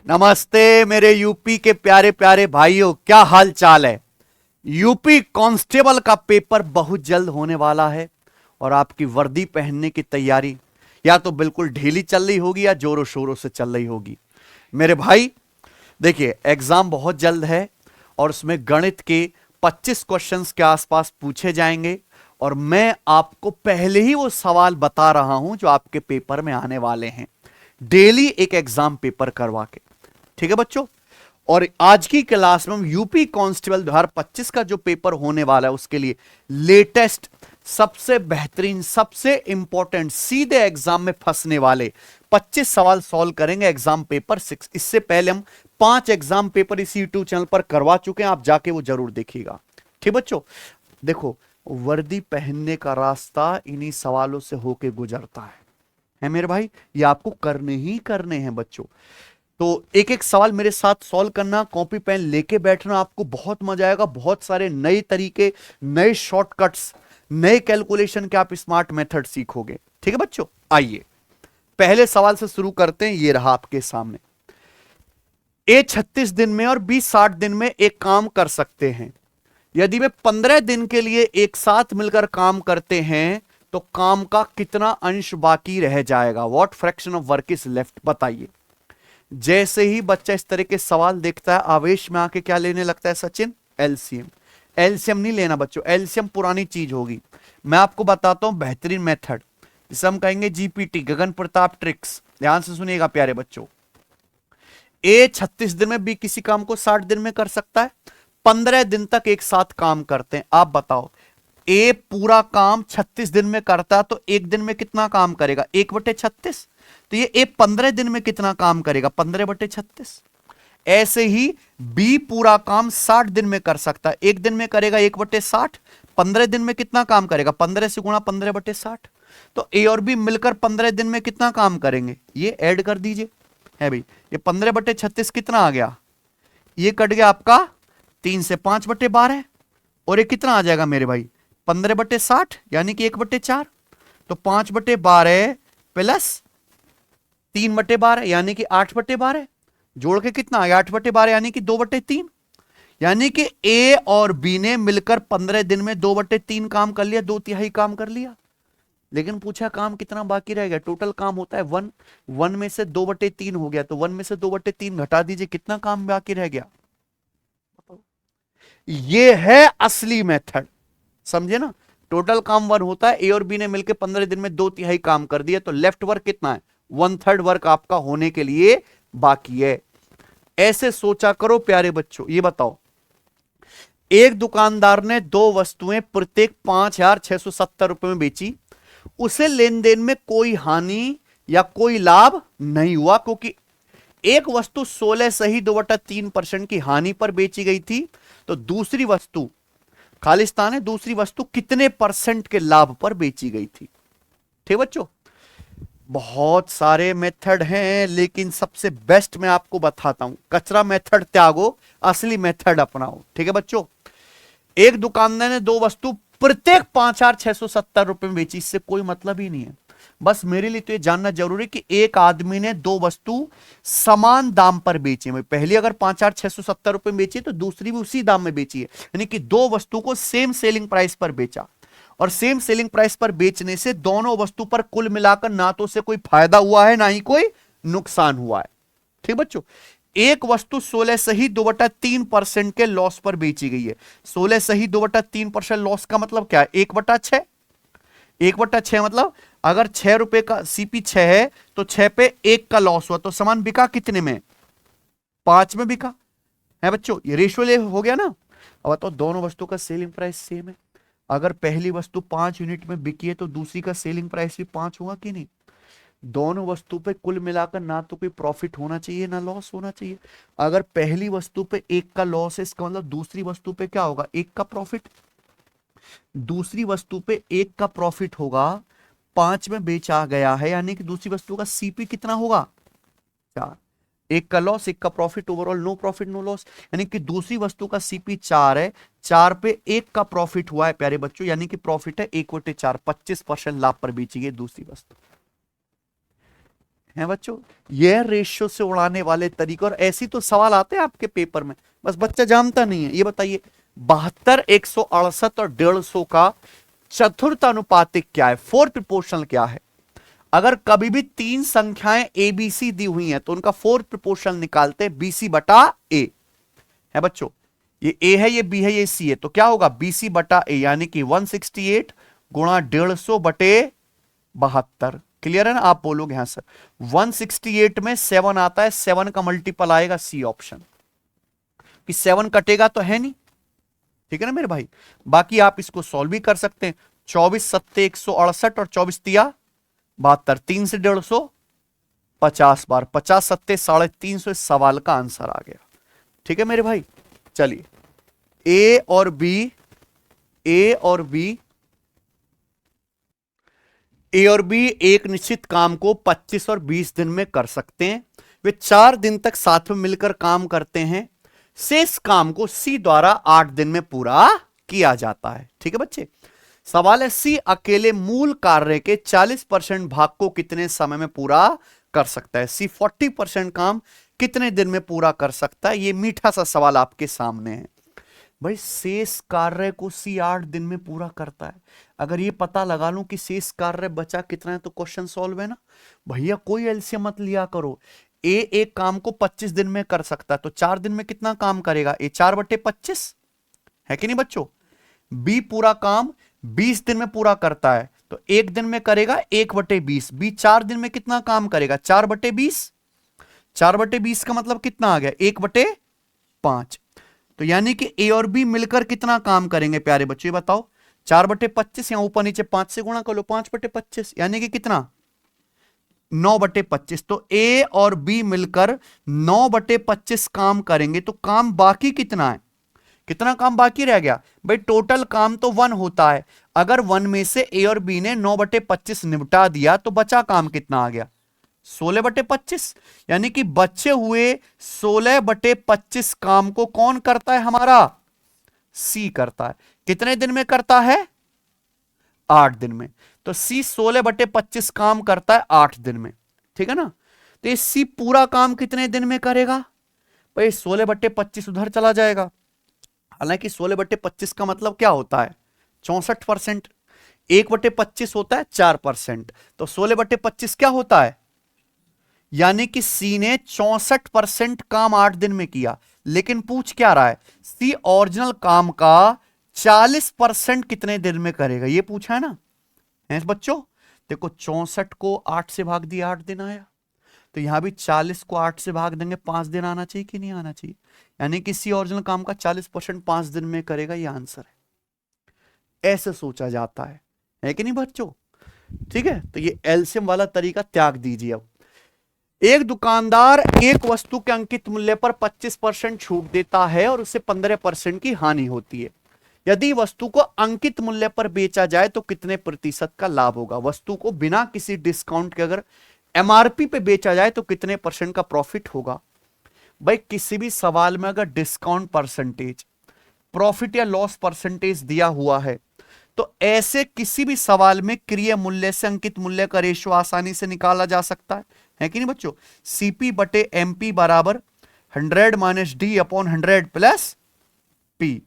नमस्ते मेरे यूपी के प्यारे प्यारे भाइयों, क्या हाल चाल है। यूपी कांस्टेबल का पेपर बहुत जल्द होने वाला है और आपकी वर्दी पहनने की तैयारी या तो बिल्कुल ढीली चल रही होगी या जोरों शोरों से चल रही होगी। मेरे भाई देखिए, एग्जाम बहुत जल्द है और उसमें गणित के 25 क्वेश्चंस के आसपास पूछे जाएंगे और मैं आपको पहले ही वो सवाल बता रहा हूं जो आपके पेपर में आने वाले हैं, डेली एक एग्जाम पेपर करवा के। ठीक है बच्चों, और आज की क्लास में हम यूपी कांस्टेबल 2025 का जो पेपर होने वाला है उसके लिए लेटेस्ट, सबसे बेहतरीन, सबसे इंपॉर्टेंट, सीधे एग्जाम में फंसने वाले 25 सवाल सॉल्व करेंगे एग्जाम पेपर 6। इससे पहले हम 5 एग्जाम पेपर इसी यूट्यूब चैनल पर करवा चुके हैं, आप जाके वो जरूर देखिएगा। ठीक बच्चों, देखो, वर्दी पहनने का रास्ता इन्हीं सवालों से होके गुजरता है मेरे भाई, ये आपको करने ही करने हैं बच्चों। तो एक एक सवाल मेरे साथ सॉल्व करना, कॉपी पेन लेके बैठना, आपको बहुत मजा आएगा। बहुत सारे नए तरीके, नए शॉर्टकट्स, नए कैलकुलेशन के आप स्मार्ट मेथड सीखोगे। ठीक है बच्चों, आइए पहले सवाल से शुरू करते हैं। ये रहा आपके सामने, ए 36 दिन में और बी 60 दिन में एक काम कर सकते हैं। यदि वे 15 दिन के लिए एक साथ मिलकर काम करते हैं तो काम का कितना अंश बाकी रह जाएगा। What fraction of work is left, बताइए। जैसे ही बच्चा इस तरह के सवाल देखता है, आवेश में आके क्या लेने लगता है सचिन? एलसीएम। एलसीएम नहीं लेना बच्चों, एलसीएम पुरानी चीज होगी। मैं आपको बताता हूं बेहतरीन मेथड, जिसे हम कहेंगे जीपीटी, गगन प्रताप ट्रिक्स। ध्यान से सुनिएगा प्यारे बच्चों। ए 36 दिन में, बी किसी काम को 60 दिन में कर सकता है, 15 दिन तक एक साथ काम करते हैं। आप बताओ, ए पूरा काम 36 दिन में करता है तो एक दिन में कितना काम करेगा? 1/36। तो ये ए 15 दिन में कितना काम करेगा? 15/36। ऐसे ही बी पूरा काम 60 दिन में कर सकता है, एक दिन में करेगा 1/60। 15 दिन में कितना काम करेगा? 15 से गुणा 15/60। तो ए और बी मिलकर 15 दिन में कितना काम करेंगे? ये ऐड कर दीजिए। है भाई, ये 15/36 कितना आ गया? ये कट गया आपका 3 से 5/12, और ये कितना आ जाएगा मेरे भाई? 15/60 यानी कि 1/4। तो 5/12 प्लस 3/12 यानी कि 8/12, जोड़ के कितना आ गया? 8/12 यानी कि 2/3। यानी कि ए और बी ने मिलकर 15 दिन में 2/3 काम कर लिया, 2/3 काम कर लिया। लेकिन पूछा काम कितना बाकी रह गया? टोटल काम होता है 1, 1 में से 2/3 हो गया, तो 1 में से 2/3 घटा दीजिए, कितना काम बाकी रह गया? ये है असली मेथड, समझे ना। टोटल काम 1 होता है, ए और बी ने मिलकर 15 दिन में 2/3 काम कर दिया, तो लेफ्ट वर्क कितना है? 1/3 वर्क आपका होने के लिए बाकी है। ऐसे सोचा करो प्यारे बच्चों। ये बताओ, एक दुकानदार ने 2 वस्तुएं प्रत्येक 5,670 रुपए में बेची, उसे लेन देन में कोई हानि या कोई लाभ नहीं हुआ, क्योंकि एक वस्तु 16 सही 2/3% की हानि पर बेची गई थी, तो दूसरी वस्तु, खालिस्तान है, दूसरी वस्तु कितने परसेंट के लाभ पर बेची गई थी? ठीक बच्चों, बहुत सारे मेथड हैं, लेकिन सबसे बेस्ट मैं आपको बताता हूं। कचरा मेथड त्यागो, असली मेथड अपनाओ। ठीक है बच्चों, एक दुकानदार ने 2 वस्तु प्रत्येक 5,670 रुपए में बेची, इससे कोई मतलब ही नहीं है। बस मेरे लिए तो ये जानना जरूरी है कि एक आदमी ने 2 वस्तु समान दाम पर बेची है। पहली अगर 5,670 रुपए में बेची है तो दूसरी भी उसी दाम में बेची है, यानी कि 2 वस्तु को सेम सेलिंग प्राइस पर बेचा। और सेम सेलिंग प्राइस पर बेचने से दोनों वस्तु पर कुल मिलाकर ना तो से कोई फायदा हुआ है, ना ही कोई नुकसान हुआ है। ठीक बच्चों, एक वस्तु 16 सही 2/3% के लॉस पर बेची गई है। 16 सही 2/3% लॉस का मतलब क्या है? 1/6। 1/6 मतलब अगर 6 रुपए का सीपी 6 है तो 6 पे 1 का लॉस हुआ, तो सामान बिका कितने में? 5 में बिका है बच्चों। ये रेशियो हो गया ना। अब बताओ, दोनों वस्तु का सेलिंग प्राइस सेम है, अगर पहली वस्तु 5 यूनिट में बिकी है तो दूसरी का सेलिंग प्राइस भी 5 होगा कि नहीं? दोनों वस्तु पे कुल मिलाकर ना तो कोई प्रॉफिट होना चाहिए ना लॉस होना चाहिए। अगर पहली वस्तु पे 1 का लॉस है, इसका मतलब दूसरी वस्तु पे क्या होगा? 1 का प्रॉफिट। दूसरी वस्तु पे 1 का प्रॉफिट होगा, 5 में बेचा गया है, यानी कि दूसरी वस्तु का सीपी कितना होगा? 4। 1 का लॉस, 1 का profit, overall no profit no loss, यानी कि दूसरी वस्तु का सीपी 4 है, 4 पे 1 का प्रॉफिट हुआ है प्यारे बच्चों, यानी कि प्रॉफिट है 1/4, 25% लाभ पर बेची गई दूसरी वस्तु। हैं बच्चों, यह रेशियो से उड़ाने वाले तरीके, और ऐसी तो सवाल आते हैं आपके पेपर में, बस बच्चा जानता नहीं है। ये बताइए 72, 168 और 150 का चतुर्थ अनुपातिक क्या है, फोर प्रोपोर्शनल क्या है? अगर कभी भी तीन संख्याएं ए बी सी दी हुई हैं तो उनका फोर प्रोपोर्शनल निकालते हैं BC बटा ए, है बच्चों। ये ए है, ये बी है, ये सी है, तो क्या होगा BC बटा ए, यानी कि 168 गुणा 150 बटे 72। क्लियर है ना? आप बोलोगे हाँ सर। 168 में 7 आता है, 7 का मल्टीपल आएगा सी ऑप्शन, कि 7 कटेगा तो है नहीं, ठीक है ना मेरे भाई। बाकी आप इसको सॉल्व भी कर सकते हैं। 24 सत्ते 168 और 24 तिया 72, 3 से 150 50 बार, 50 सत्ते 350, इस सवाल का आंसर आ गया। ठीक है मेरे भाई। चलिए ए और बी एक निश्चित काम को 25 और 20 दिन में कर सकते हैं। वे 4 दिन तक साथ में मिलकर काम करते हैं। शेष काम को सी द्वारा 8 दिन में पूरा किया जाता है। ठीक है बच्चे। सवाल है सी अकेले मूल कार्य के 40% भाग को कितने समय में पूरा कर सकता है? सी 40% काम कितने दिन में पूरा कर सकता है? ये मीठा सा सवाल आपके सामने है भाई। शेष कार्य को सी 8 दिन में पूरा करता है। अगर ये पता लगा लूं कि शेष कार्य बचा कितना है तो क्वेश्चन सॉल्व है ना भैया। कोई एलसीएम मत लिया करो। ए एक काम को 25 दिन में कर सकता है तो 4 दिन में कितना काम करेगा? ए 4/25 है कि नहीं बच्चों। बी पूरा काम 20 दिन में पूरा करता है तो 1 दिन में करेगा 1/20। बी 4 दिन में कितना काम करेगा? 4/20। 4/20 का मतलब कितना आ गया? 1/5। तो यानी कि ए और बी मिलकर कितना काम करेंगे प्यारे बच्चों, ये बताओ। 4/25 या ऊपर नीचे 5 से गुणा कर लो, 5/25 यानी कि कितना? 9/25। तो ए और बी मिलकर 9/25 काम करेंगे तो काम बाकी कितना है? कितना काम बाकी रह गया भाई? टोटल काम तो 1 होता है। अगर 1 में से ए और बी ने 9/25 निपटा दिया तो बचा काम कितना आ गया? 16/25। यानी कि बचे हुए 16/25 काम को कौन करता है? हमारा सी करता है। कितने दिन में करता है? 8 दिन में। तो सी 16/25 काम करता है 8 दिन में। ठीक है ना। तो ये सी पूरा काम कितने दिन में करेगा भाई? 16/25 उधर चला जाएगा। हालांकि 16/25 का मतलब क्या होता है? 64%। 1/25 होता है 4%। तो 16/25 क्या होता है? यानी कि सी ने 64% काम 8 दिन में किया। लेकिन पूछ क्या रहा है? सी ओरिजिनल काम का 40% कितने दिन में करेगा, ये पूछा है ना। है बच्चों देखो 64 को 8 से भाग दिया 8 दिन आया। तो यहां भी 40 को 8 से भाग देंगे 5 दिन आना चाहिए कि नहीं आना चाहिए? यानी कि सी ओरिजिनल काम का 40% 5 दिन में करेगा, ये आंसर है। ऐसे सोचा जाता है कि नहीं बच्चों? ठीक है। तो ये एलसीएम वाला तरीका त्याग दीजिए। अब एक दुकानदार एक वस्तु के अंकित मूल्य पर 25% छूट देता है और उसे 15% की हानि होती है। यदि वस्तु को अंकित मूल्य पर बेचा जाए तो कितने प्रतिशत का लाभ होगा? वस्तु को बिना किसी डिस्काउंट के अगर एमआरपी पे बेचा जाए तो कितने % का प्रॉफिट होगा? भाई किसी भी सवाल में अगर डिस्काउंट परसेंटेज, प्रॉफिट या लॉस परसेंटेज दिया हुआ है तो ऐसे किसी भी सवाल में क्रिय मूल्य से अंकित मूल्य का रेशियो आसानी से निकाला जा सकता है कि नहीं बच्चों? सीपी बटे एमपी बराबर 100 minus D upon 100 plus P.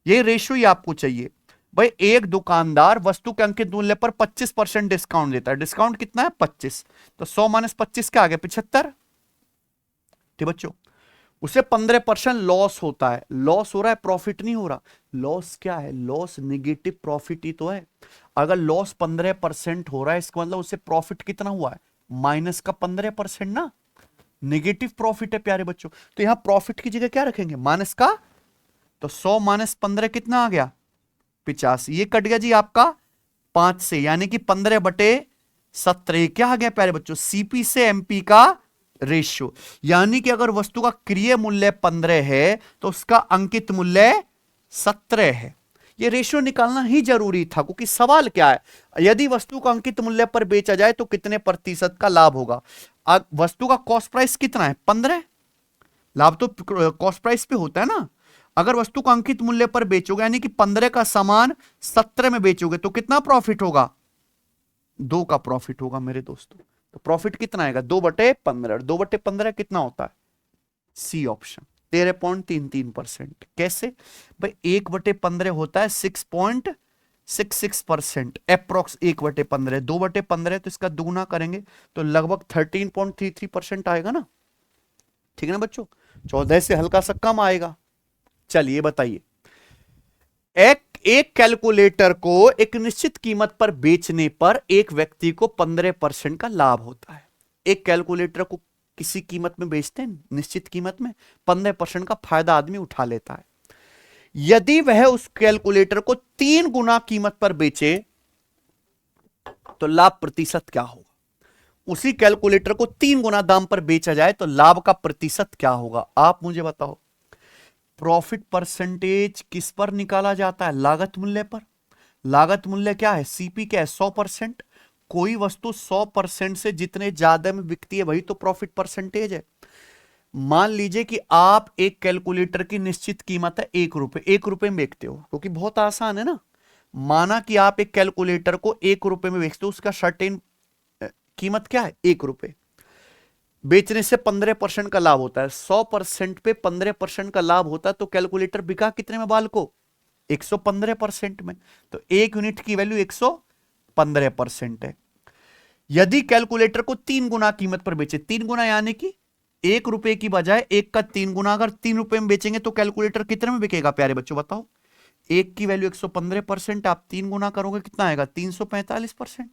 ये रेशियो ही आपको चाहिए। भाई एक दुकानदार वस्तु के अंकित मूल्य पर 25% डिस्काउंट देता है। डिस्काउंट कितना है? 25। तो 100 माइनस 25 क्या आ गया? 75। ठीक बच्चों। उसे 15% लॉस होता है। लॉस हो रहा है, प्रॉफिट नहीं हो रहा। लॉस क्या है? लॉस निगेटिव प्रॉफिट ही तो है। अगर लॉस 15% हो रहा है इसका मतलब उसे प्रॉफिट कितना हुआ है? माइनस का 15% ना, निगेटिव प्रॉफिट है प्यारे बच्चों। तो यहां प्रॉफिट की जगह क्या रखेंगे? माइनस का। तो 100 माइनस 15 कितना आ गया? 85। ये कट गया जी आपका 5 से, यानी कि 15/17। क्या आ गया प्यारे बच्चों? सीपी से एमपी का रेशियो। यानी कि अगर वस्तु का क्रिय मूल्य 15 है तो उसका अंकित मूल्य 17 है। यह रेशियो निकालना ही जरूरी था क्योंकि सवाल क्या है? यदि वस्तु का अंकित मूल्य पर बेचा जाए तो कितने प्रतिशत का लाभ होगा? वस्तु का कॉस्ट प्राइस कितना है? 15। लाभ तो कॉस्ट प्राइस पे होता है ना। अगर वस्तु को अंकित मूल्य पर बेचोगे यानी कि 15 का सामान 17 में बेचोगे तो कितना प्रॉफिट होगा? 2 का प्रॉफिट होगा मेरे दोस्तों। तो प्रॉफिट कितना आएगा 2/15। 2/15 कितना होता है? C option 13.33%। कैसे भाई? 1/15 होता है 6.66%, अप्रोक्स 1/15। 2/15 तो इसका दुगुना करेंगे तो लगभग 13.33% आएगा ना। ठीक है ना बच्चों? 14 से हल्का सा कम आएगा। चलिए बताइए, एक कैलकुलेटर को एक निश्चित कीमत पर बेचने पर एक व्यक्ति को 15% का लाभ होता है। एक कैलकुलेटर को किसी कीमत में बेचते हैं, निश्चित कीमत में, 15% का फायदा आदमी उठा लेता है। यदि वह उस कैलकुलेटर को 3 गुना कीमत पर बेचे तो लाभ प्रतिशत क्या होगा? उसी कैलकुलेटर को 3 गुना दाम पर बेचा जाए तो लाभ का प्रतिशत क्या होगा? आप मुझे बताओ। प्रॉफिट परसेंटेज किस पर निकाला जाता है? लागत मूल्य पर। लागत मूल्य क्या है? सीपी क्या है? 100%। कोई वस्तु 100% से जितने ज्यादा में बिकती है वही तो प्रॉफिट परसेंटेज है। मान लीजिए कि आप एक कैलकुलेटर की निश्चित कीमत है 1 रुपए, 1 रुपए में बेचते हो, क्योंकि बहुत आसान है ना। माना कि आप एक कैलकुलेटर को 1 रुपए में बेचते हो, उसका सर्टेन कीमत क्या है? 1 रुपए। बेचने से 15% का लाभ होता है। 100% पे 15% का लाभ होता है तो कैलकुलेटर बिका कितने में बाल को? 115% में। तो 1 यूनिट की वैल्यू 115% है। यदि कैलकुलेटर को 3 गुना कीमत पर बेचे, 3 गुना यानी कि 1 रुपए की बजाय 1 का 3 गुना, अगर 3 रुपए में बेचेंगे तो कैलकुलेटर कितने में बिकेगा प्यारे बच्चों बताओ? 1 की वैल्यू 115%, आप 3 गुना करोगे कितना आएगा? 345%।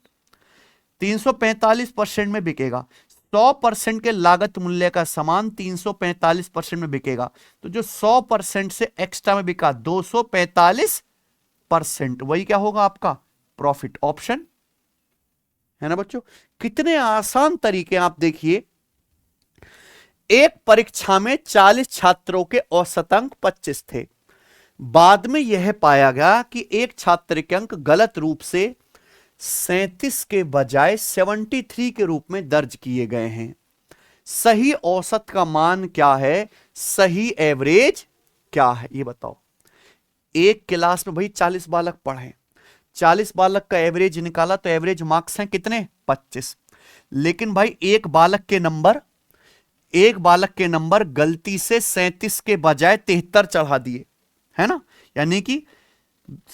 345% में बिकेगा। 100% के लागत मूल्य का सामान 345% में बिकेगा। तो जो 100% से एक्स्ट्रा में बिका 245%, वही क्या होगा आपका? प्रॉफिट। ऑप्शन है ना बच्चों? कितने आसान तरीके आप देखिए। एक परीक्षा में 40 छात्रों के औसत अंक 25 थे। बाद में यह पाया गया कि एक छात्र के अंक गलत रूप से 37 के बजाय 73 के रूप में दर्ज किए गए हैं। सही औसत का मान क्या है? सही एवरेज क्या है? ये बताओ। एक क्लास में भाई 40 बालक पढ़े, 40 बालक का एवरेज निकाला तो एवरेज मार्क्स हैं कितने? 25। लेकिन भाई एक बालक के नंबर गलती से 37 के बजाय 73 चढ़ा दिए, है ना। यानी कि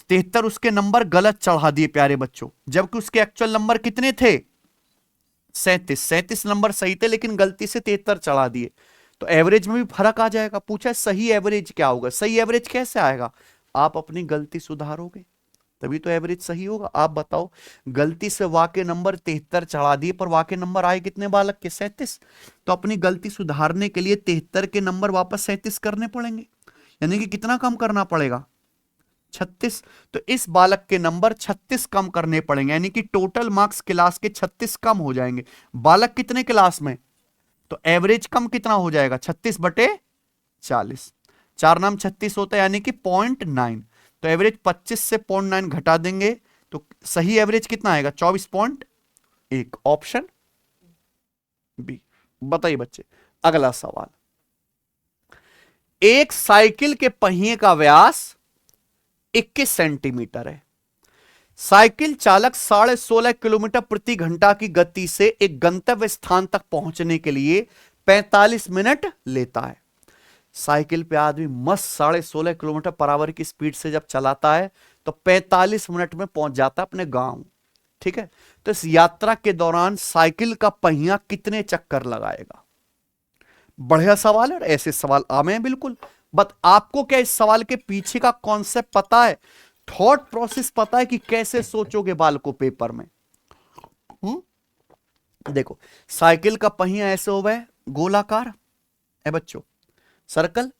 73 उसके नंबर गलत चढ़ा दिए प्यारे बच्चों, जबकि उसके एक्चुअल नंबर कितने थे? 37 नंबर सही थे लेकिन गलती से 73 चढ़ा दिए, तो एवरेज में भी फर्क आ जाएगा। पूछा सही एवरेज क्या होगा? सही एवरेज कैसे आएगा? आप अपनी गलती सुधारोगे तभी तो एवरेज सही होगा। आप बताओ, गलती से वाके नंबर 73 चढ़ा दिए पर वाके नंबर आए कितने बालक के? 37। तो अपनी गलती सुधारने के लिए 73 के नंबर वापस 37 करने पड़ेंगे, यानी कि कितना कम करना पड़ेगा? 36। तो इस बालक के नंबर 36 कम करने पड़ेंगे, यानी कि टोटल मार्क्स क्लास के 36 कम हो जाएंगे। बालक कितने क्लास में? तो एवरेज कम कितना हो जाएगा? 36/40। 4 नाम 36 होता है, यानी कि 0.9। तो एवरेज 25 से 0.9 घटा देंगे तो सही एवरेज कितना आएगा? 24.1। Option B. बताइए बच्चे, अगला सवाल। एक साइकिल के पहिए का व्यास 21 सेंटीमीटर है। साइकिल चालक 16.5 किलोमीटर प्रति घंटा की गति से एक गंतव्य स्थान तक पहुंचने के लिए 45 मिनट लेता है। साइकिल पे आदमी मस्त 16.5 किलोमीटर पर आवर की स्पीड से जब चलाता है तो 45 मिनट में पहुंच जाता है अपने गांव। ठीक है, तो इस यात्रा के दौरान साइकिल का पहिया कितने चक्कर लगाएगा? बढ़िया सवाल है, ऐसे सवाल आम हैं बिल्कुल। बट आपको क्या इस सवाल के पीछे का कॉन्सेप्ट पता है? थॉट प्रोसेस पता है कि कैसे सोचोगे बालको पेपर में? देखो, साइकिल का पहिया ऐसे हो गए गोलाकार है बच्चों, सर्कल।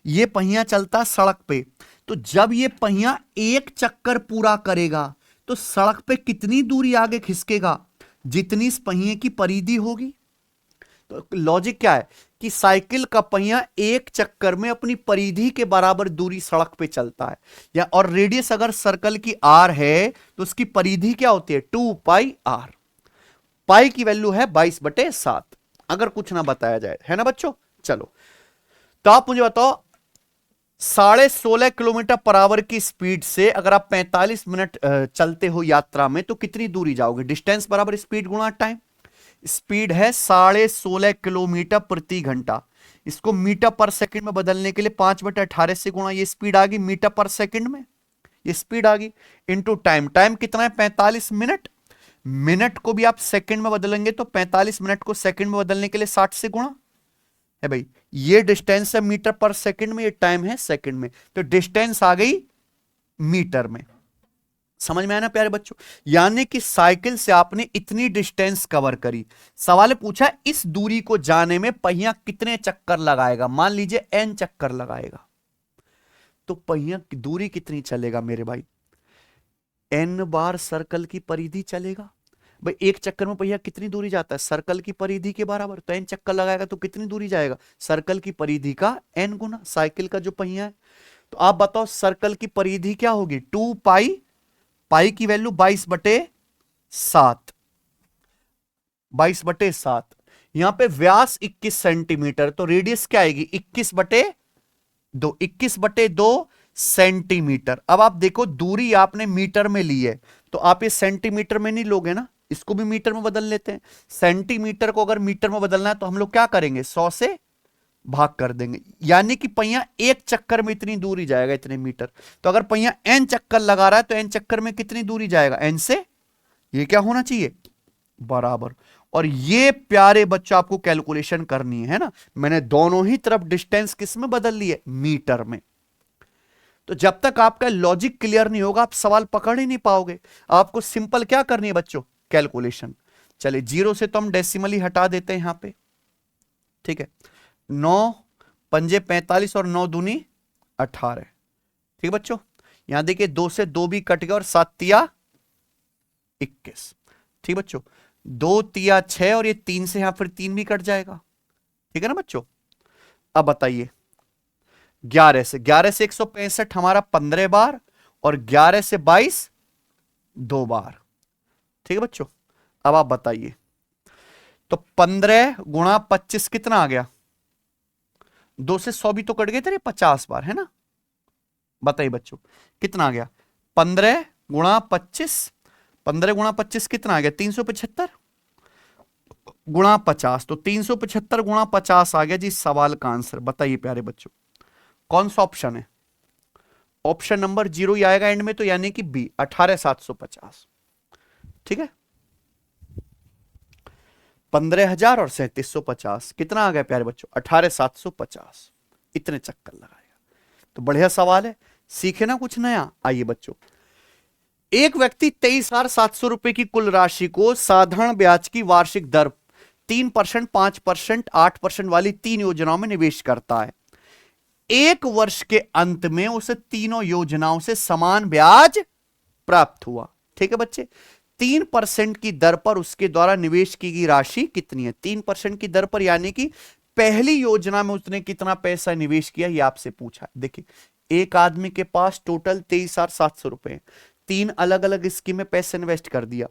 ये पहिया चलता सड़क पे, तो जब ये पहिया एक चक्कर पूरा करेगा तो सड़क पे कितनी दूरी आगे खिसकेगा? जितनी इस पहिए की परिधि होगी। तो लॉजिक क्या है कि साइकिल का पहिया एक चक्कर में अपनी परिधि के बराबर दूरी सड़क पे चलता है, या और रेडियस अगर सर्कल की आर है तो उसकी परिधि क्या होती है? 2πr। पाई की वैल्यू है 22/7, अगर कुछ ना बताया जाए, है ना बच्चों। चलो, तो आप मुझे बताओ, 16.5 किलोमीटर पर आवर की स्पीड से अगर आप 45 मिनट चलते हो यात्रा में तो कितनी दूरी जाओगे? डिस्टेंस बराबर स्पीड गुणा टाइम। स्पीड है 16.5 किलोमीटर प्रति घंटा। इसको मीटर पर सेकंड में बदलने के लिए 5/18 से गुणा, ये स्पीड आ गई मीटर पर सेकंड में, ये स्पीड आ गई, इनटू टाइम। टाइम कितना है 45 मिनट। मिनट को भी आप सेकंड में बदलेंगे तो 45 मिनट को सेकंड में बदलने के लिए 60 से गुणा है भाई। ये डिस्टेंस है मीटर पर सेकंड में, ये टाइम है सेकंड में, तो डिस्टेंस आ गई मीटर में। समझ में आया ना प्यारे बच्चों? यानी कि साइकिल से आपने इतनी डिस्टेंस कवर करी। सवाल पूछा इस दूरी को जाने में पहिया कितने चक्कर लगाएगा। मान लीजिए n चक्कर लगाएगा, तो पहिया की दूरी कितनी चलेगा मेरे भाई? n बार सर्कल की परिधि चलेगा। भाई एक चक्कर में पहिया कितनी दूरी जाता है? सर्कल की परिधि के बराबर। तो n चक्कर लगाएगा तो कितनी दूरी जाएगा? सर्कल की परिधि का n गुना साइकिल का जो पहिया है। तो आप बताओ सर्कल की परिधि क्या होगी? 2 पाई, पाई की वैल्यू 22/7, 22/7। यहां पे व्यास 21 सेंटीमीटर, तो रेडियस क्या आएगी? 21/2, 21/2 सेंटीमीटर। अब आप देखो दूरी आपने मीटर में ली है, तो आप ये सेंटीमीटर में नहीं लोगे ना, इसको भी मीटर में बदल लेते हैं। सेंटीमीटर को अगर मीटर में बदलना है तो हम लोग क्या करेंगे? 100 से भाग कर देंगे। यानी कि पहिया एक चक्कर में इतनी दूरी जाएगा, इतने मीटर। तो अगर पहिया n चक्कर लगा रहा है तो n चक्कर में कितनी दूरी जाएगा? n से ये क्या होना चाहिए? बराबर। और ये प्यारे बच्चों आपको कैलकुलेशन करनी है ना। मैंने दोनों ही तरफ डिस्टेंस किस में बदल ली है? मीटर में। तो जब तक आपका लॉजिक क्लियर नहीं होगा आप सवाल पकड़ ही नहीं पाओगे। आपको सिंपल क्या करनी है बच्चों? कैलकुलेशन। चलिए 0 से तो हम डेसिमली हटा देते हैं यहां पे, ठीक है। 9 पंजे 45 और 9 दूनी 18, ठीक है बच्चों। यहां देखिए 2 से 2 भी कट गया और 7 तिया 21, ठीक बच्चों। 2 तिया 6 और ये 3 से यहां फिर 3 भी कट जाएगा, ठीक है ना बच्चों। अब बताइए 11 से 165 हमारा 15 बार, और 11 से 22 2 बार, ठीक है बच्चों। अब आप बताइए तो 15 गुणा 25 कितना आ गया? 2 से 100 भी तो कट गए थे, 50 बार है ना। बताइए बच्चों कितना आ गया? 15 गुणा 25, 15 गुणा 25 कितना आ गया? 375 गुणा 50, तो 375 गुणा 50 आ गया जी सवाल का आंसर। बताइए प्यारे बच्चों कौन सा ऑप्शन है? ऑप्शन नंबर 0 ही आएगा एंड में, तो यानी कि बी 18,750, ठीक है। 15,000 और 3,750 कितना आ गया प्यारे बच्चों? 18,750। इतने चक्कर लगाएगा। तो बढ़िया सवाल है, सीखे ना कुछ नया। आइए बच्चों, एक व्यक्ति 23,700 रुपए की कुल राशि को साधारण ब्याज की वार्षिक दर 3%, 5%, 8% वाली 3 योजनाओं में निवेश करता है। एक वर्ष के अंत में उसे तीनों योजनाओं से समान ब्याज प्राप्त हुआ, ठीक है बच्चे। 3% की दर पर उसके द्वारा निवेश की गई राशि कितनी है? 3% की दर पर, यानी कि पहली योजना में उसने कितना पैसा निवेश किया, यह आपसे पूछा है। देखिए एक आदमी के पास टोटल 23,700 रुपए, 3 अलग अलग स्कीम में पैसे इन्वेस्ट कर दिया।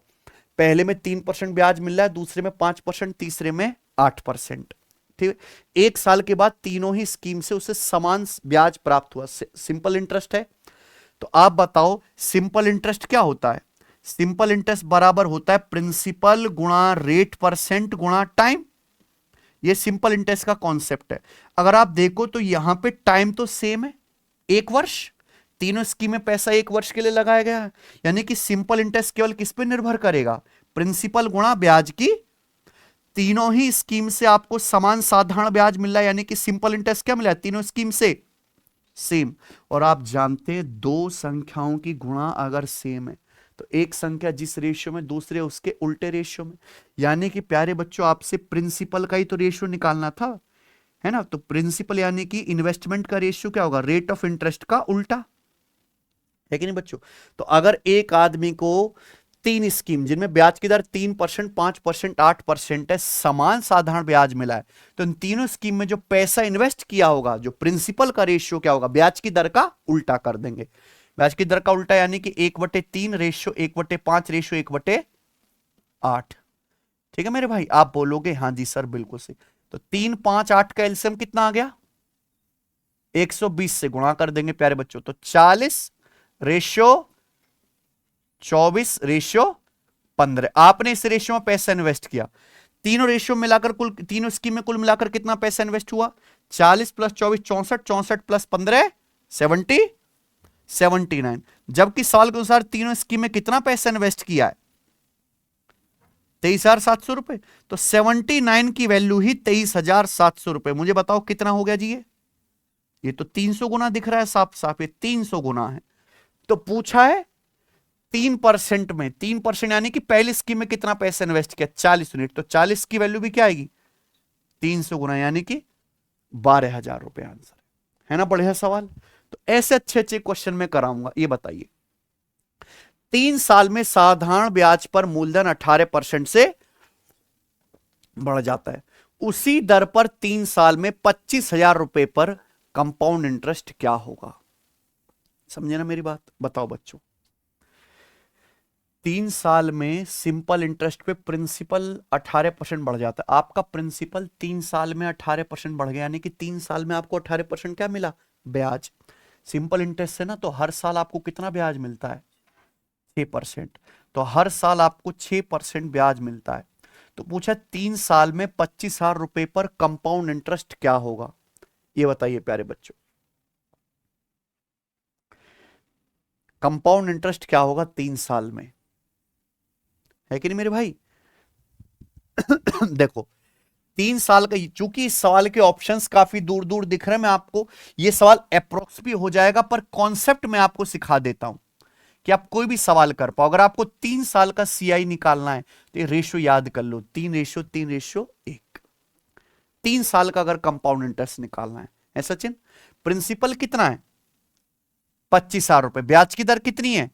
पहले में 3% ब्याज मिल रहा है, दूसरे में 5%, तीसरे में 8%, ठीक है। 1 साल के बाद तीनों ही स्कीम से उसे समान ब्याज प्राप्त हुआ। सिंपल इंटरेस्ट है। तो आप बताओ सिंपल इंटरेस्ट क्या होता है? सिंपल इंटरेस्ट बराबर होता है प्रिंसिपल गुणा रेट परसेंट गुणा टाइम। ये सिंपल इंटरेस्ट का कॉन्सेप्ट है। अगर आप देखो तो यहां पे टाइम तो सेम है, 1 वर्ष। तीनों स्कीम में पैसा 1 वर्ष के लिए लगाया गया है, यानी कि सिंपल इंटरेस्ट केवल किस पे निर्भर करेगा? प्रिंसिपल गुणा ब्याज की। तीनों ही स्कीम से आपको समान साधारण ब्याज मिल रहा है, यानी कि सिंपल इंटरेस्ट क्या मिला है? तीनों स्कीम से सेम। और आप जानते हैं दो संख्याओं की गुणा अगर सेम है तो एक संख्या जिस रेशियो में, दूसरे उसके उल्टे रेशियो में। यानी कि प्यारे बच्चों आपसे प्रिंसिपल का ही तो रेशियो निकालना था, है ना। तो प्रिंसिपल यानी कि इन्वेस्टमेंट का रेशियो क्या होगा? रेट ऑफ इंटरेस्ट का उल्टा, है कि नहीं बच्चों। तो अगर एक आदमी को 3 स्कीम जिनमें ब्याज की दर 3%, 5%, 8% है, समान साधारण ब्याज मिला है, तो इन तीनों स्कीम में जो पैसा इन्वेस्ट किया होगा, जो प्रिंसिपल का रेशियो क्या होगा? ब्याज की दर का उल्टा कर देंगे। ब्याज की दर का उल्टा यानी कि 1/3 रेशियो 1/5 रेशियो 1/8, ठीक है मेरे भाई। आप बोलोगे हाँ जी सर बिल्कुल सही। तो 3, 5, 8 का एलसीएम कितना आ गया? 120 से गुणा कर देंगे प्यारे बच्चों, तो 40 रेशियो 24 रेशियो 15। आपने इस रेशियो में पैसा इन्वेस्ट किया, तीनों रेशियो मिलाकर कुल, तीनों स्कीम में कुल मिलाकर कितना पैसा इन्वेस्ट हुआ? 40 प्लस 24 64, 64 प्लस 15 79। जबकि सवाल के अनुसार तीनों स्कीम में कितना पैसा इन्वेस्ट किया है? 23,700 रुपए। तो 79 की वैल्यू ही 23,700 रुपए। मुझे बताओ कितना हो गया जी? ये तो 300 गुना दिख रहा है साफ साफ, ये 300 गुना है। तो पूछा है 3% में, 3% यानी कि पहली स्कीम में कितना पैसा इन्वेस्ट किया? 40 यूनिट। तो 40 की वैल्यू भी क्या आएगी? 300 गुना, यानी कि 12,000 रुपए आंसर है ना। बढ़िया सवाल। तो ऐसे अच्छे अच्छे क्वेश्चन में कराऊंगा। ये बताइए, 3 साल में साधारण ब्याज पर मूलधन 18% से बढ़ जाता है, उसी दर पर 3 साल में 25,000 रुपए पर कंपाउंड इंटरेस्ट क्या होगा? समझे ना मेरी बात? बताओ बच्चों, 3 साल में सिंपल इंटरेस्ट पे प्रिंसिपल 18% बढ़ जाता है। आपका प्रिंसिपल 3 साल में 18% बढ़ गया, यानी कि 3 साल में आपको 18% क्या मिला? ब्याज। सिंपल इंटरेस्ट से ना, तो हर साल आपको कितना ब्याज मिलता है? 6%। तो हर साल आपको 6% ब्याज मिलता है। तो पूछा 3 साल में 25,000 रुपए पर कंपाउंड इंटरेस्ट क्या होगा? ये बताइए प्यारे बच्चों, कंपाउंड इंटरेस्ट क्या होगा 3 साल में? है कि नहीं मेरे भाई? देखो, 3 साल का, चूंकि इस सवाल के ऑप्शंस काफी दूर दूर दिख रहे हैं, मैं आपको ये सवाल अप्रोक्स भी हो जाएगा, पर कॉन्सेप्ट मैं आपको सिखा देता हूं कि आप कोई भी सवाल कर पाओ। अगर आपको 3 साल का सीआई निकालना है तो ये रेशियो याद कर लो, 3:3:1। 3 साल का अगर कंपाउंड इंटरेस्ट निकालना है सचिन, प्रिंसिपल कितना है? 25,000 रुपए। ब्याज की दर कितनी है?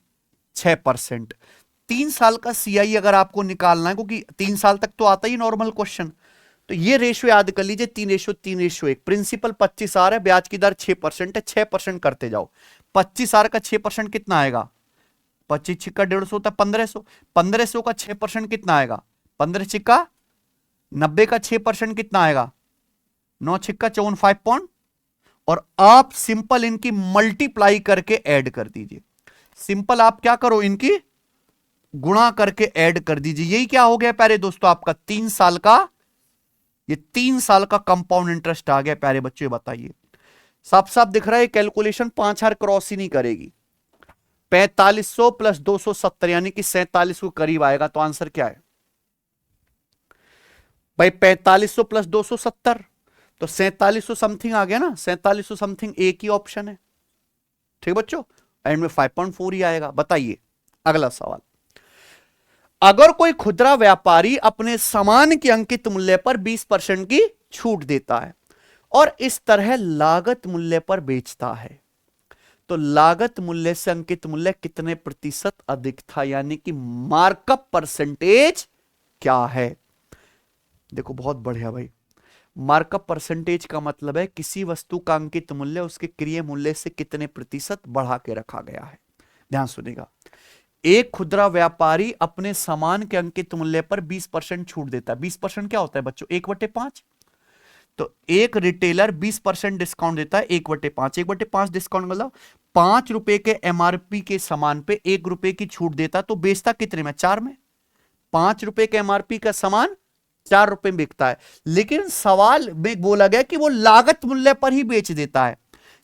6%। 3 साल का सीआई अगर आपको निकालना है, क्योंकि 3 साल तक तो आता ही नॉर्मल क्वेश्चन, तो ये रेशियो याद कर लीजिए, 3:3:1। प्रिंसिपल 25,000 है, ब्याज की दर 6% है, 6% करते जाओ। 25,000 का 6% कितना आएगा? 25 छिक्का 150 होता है 1500। 1500 का 6% कितना आएगा? 15 छिक्का 90 का 6% कितना आएगा? 9 छिक्का 54 5 पॉइंट। और आप सिंपल इनकी मल्टीप्लाई करके ऐड कर दीजिए। सिंपल आप क्या करो, इनकी गुणा करके ऐड कर दीजिए। यही क्या हो गया प्यारे दोस्तों? आपका 3 साल का, ये 3 साल का कंपाउंड इंटरेस्ट आ गया प्यारे बच्चों। बताइए, साफ साफ दिख रहा है कैलकुलेशन 5,000 क्रॉस ही नहीं करेगी। 4500 प्लस 270 यानी कि 47 को करीब आएगा। तो आंसर क्या है भाई? 4500 प्लस 270 तो 4700 समथिंग आ गया ना। 4700 समथिंग एक ही ऑप्शन है। ठीक बच्चों, एंड में 5.4 ही आएगा। बताइए अगला सवाल, अगर कोई खुदरा व्यापारी अपने सामान के अंकित मूल्य पर 20% की छूट देता है और इस तरह लागत मूल्य पर बेचता है, तो लागत मूल्य से अंकित मूल्य कितने प्रतिशत अधिक था, यानी कि मार्कअप परसेंटेज क्या है? देखो बहुत बढ़िया भाई, मार्कअप परसेंटेज का मतलब है किसी वस्तु का अंकित मूल्य उसके क्रय मूल्य से कितने प्रतिशत बढ़ा के रखा गया है। ध्यान सुनिएगा, एक खुदरा व्यापारी अपने सामान के अंकित मूल्य पर 20% छूट देता है। 20% क्या होता है बच्चों? 1/5। तो एक रिटेलर 20% डिस्काउंट देता है, 1/5। 1/5 डिस्काउंट मतलब 5 रुपए के एमआरपी के सामान पे 1 रुपए की छूट देता, तो बेचता कितने में? 4 में। 5 रुपए के एमआरपी का सामान 4 रुपए में बिकता है, लेकिन सवाल में बोला गया कि वो लागत मूल्य पर ही बेच देता है।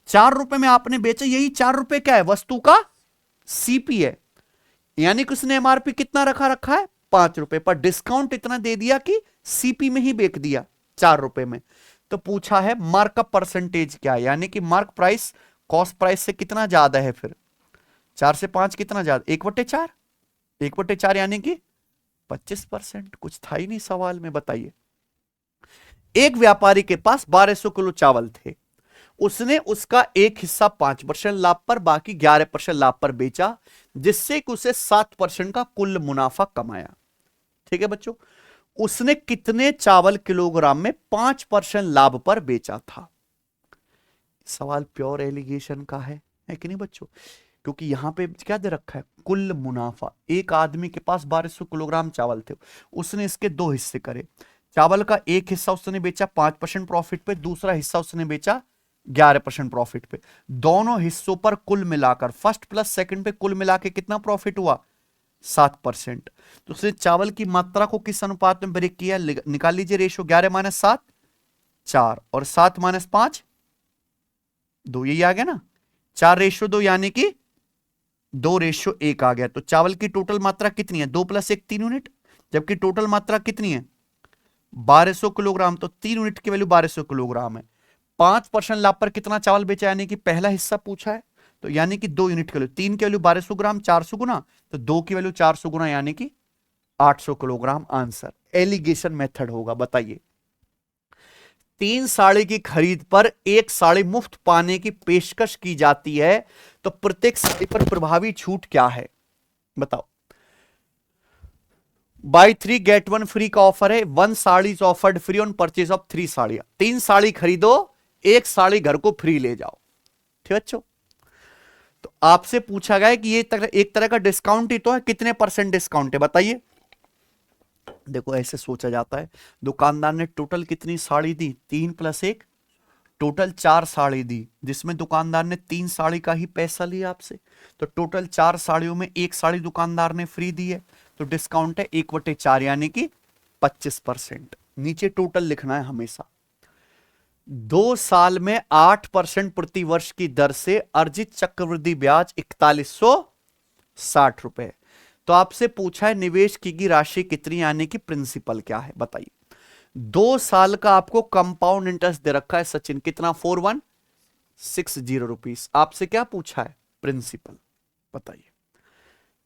4 रुपए में आपने बेचा, यही 4 रुपए क्या है? वस्तु का सीपी है, यानी कि उसने एमआरपी कितना रखा है? 5 रुपए, पर डिस्काउंट इतना दे दिया कि सीपी में ही बेच दिया 4 रुपए में। तो पूछा है मार्कअप परसेंटेज क्या है, यानी कि मार्क प्राइस कॉस्ट प्राइस से कितना ज्यादा है? फिर 4 से 5 कितना ज्यादा? 1/4। 1/4 यानी कि 25%। कुछ था ही नहीं सवाल में। बताइए, एक व्यापारी के पास 1200 किलो चावल थे, उसने उसका एक हिस्सा 5% लाभ पर, बाकी 11% लाभ पर बेचा, जिससे कि उसे 7% का कुल मुनाफा कमाया। ठीक है बच्चों, उसने कितने चावल किलोग्राम में 5% लाभ पर बेचा था? सवाल प्योर एलिगेशन का है कि नहीं बच्चों? क्योंकि यहां पे क्या दे रखा है? कुल मुनाफा। एक आदमी के पास 1200 किलोग्राम चावल थे, उसने इसके 2 हिस्से करे। चावल का एक हिस्सा उसने बेचा 5% प्रॉफिट पे, दूसरा हिस्सा उसने बेचा 11% प्रॉफिट पे। दोनों हिस्सों पर कुल मिलाकर, फर्स्ट प्लस सेकंड पे कुल मिलाकर कितना प्रॉफिट हुआ? 7%। तो उसने चावल की मात्रा को किस अनुपात में ब्रेक किया, निकाल लीजिए रेशो। 11-7 4 और 7-5 2, यही आ गया ना। 4:2 यानी कि 2:1 आ गया। तो चावल की टोटल मात्रा कितनी है, 2 + 1 3 यूनिट, जबकि टोटल मात्रा कितनी है 1200 किलोग्राम। तो 3 यूनिट की वैल्यू 1200 किलोग्राम है। 5% लाभ पर कितना चावल बेचा, यानी कि पहला हिस्सा पूछा है, तो यानी कि 2 यूनिट की वैल्यू, 3 की वैल्यू 1200 ग्राम 400 गुना, तो 2 की वैल्यू 400 गुना यानी कि 800 किलोग्राम। आंसर एलिगेशन मेथड होगा। बताइए, 3 साड़ी की खरीद पर 1 साड़ी मुफ्त पाने की पेशकश की जाती है, तो प्रत्येक साड़ी पर प्रभावी छूट क्या है, बताओ। बाई 3 गेट 1 फ्री का ऑफर है। 1 sari is offered free on purchase of 3 साड़ियां। 3 साड़ी खरीदो, 1 साड़ी घर को फ्री ले जाओ। ठीक अच्छो। तो आपसे पूछा गया है कि ये एक तरह का डिस्काउंट ही तो है, कितने % डिस्काउंट है बताइए। देखो ऐसे सोचा जाता है, दुकानदार ने टोटल कितनी साड़ी दी, 3 + 1, टोटल 4 साड़ी दी, जिसमें दुकानदार ने 3 साड़ी का ही पैसा लिया आपसे, तो टोटल 4 साड़ियों में 1 साड़ी दुकानदार ने फ्री दी है, तो डिस्काउंट है 1/4 यानी कि 25%। नीचे टोटल लिखना है हमेशा। 2 साल में 8% प्रति वर्ष की दर से अर्जित चक्रवृद्धि ब्याज 4160 रुपए। तो आपसे पूछा है निवेश की गई राशि कितनी, यानी कि प्रिंसिपल क्या है बताइए। 2 साल का आपको कंपाउंड इंटरेस्ट दे रखा है सचिन, कितना 4160 रुपीस। आपसे क्या पूछा है, प्रिंसिपल बताइए।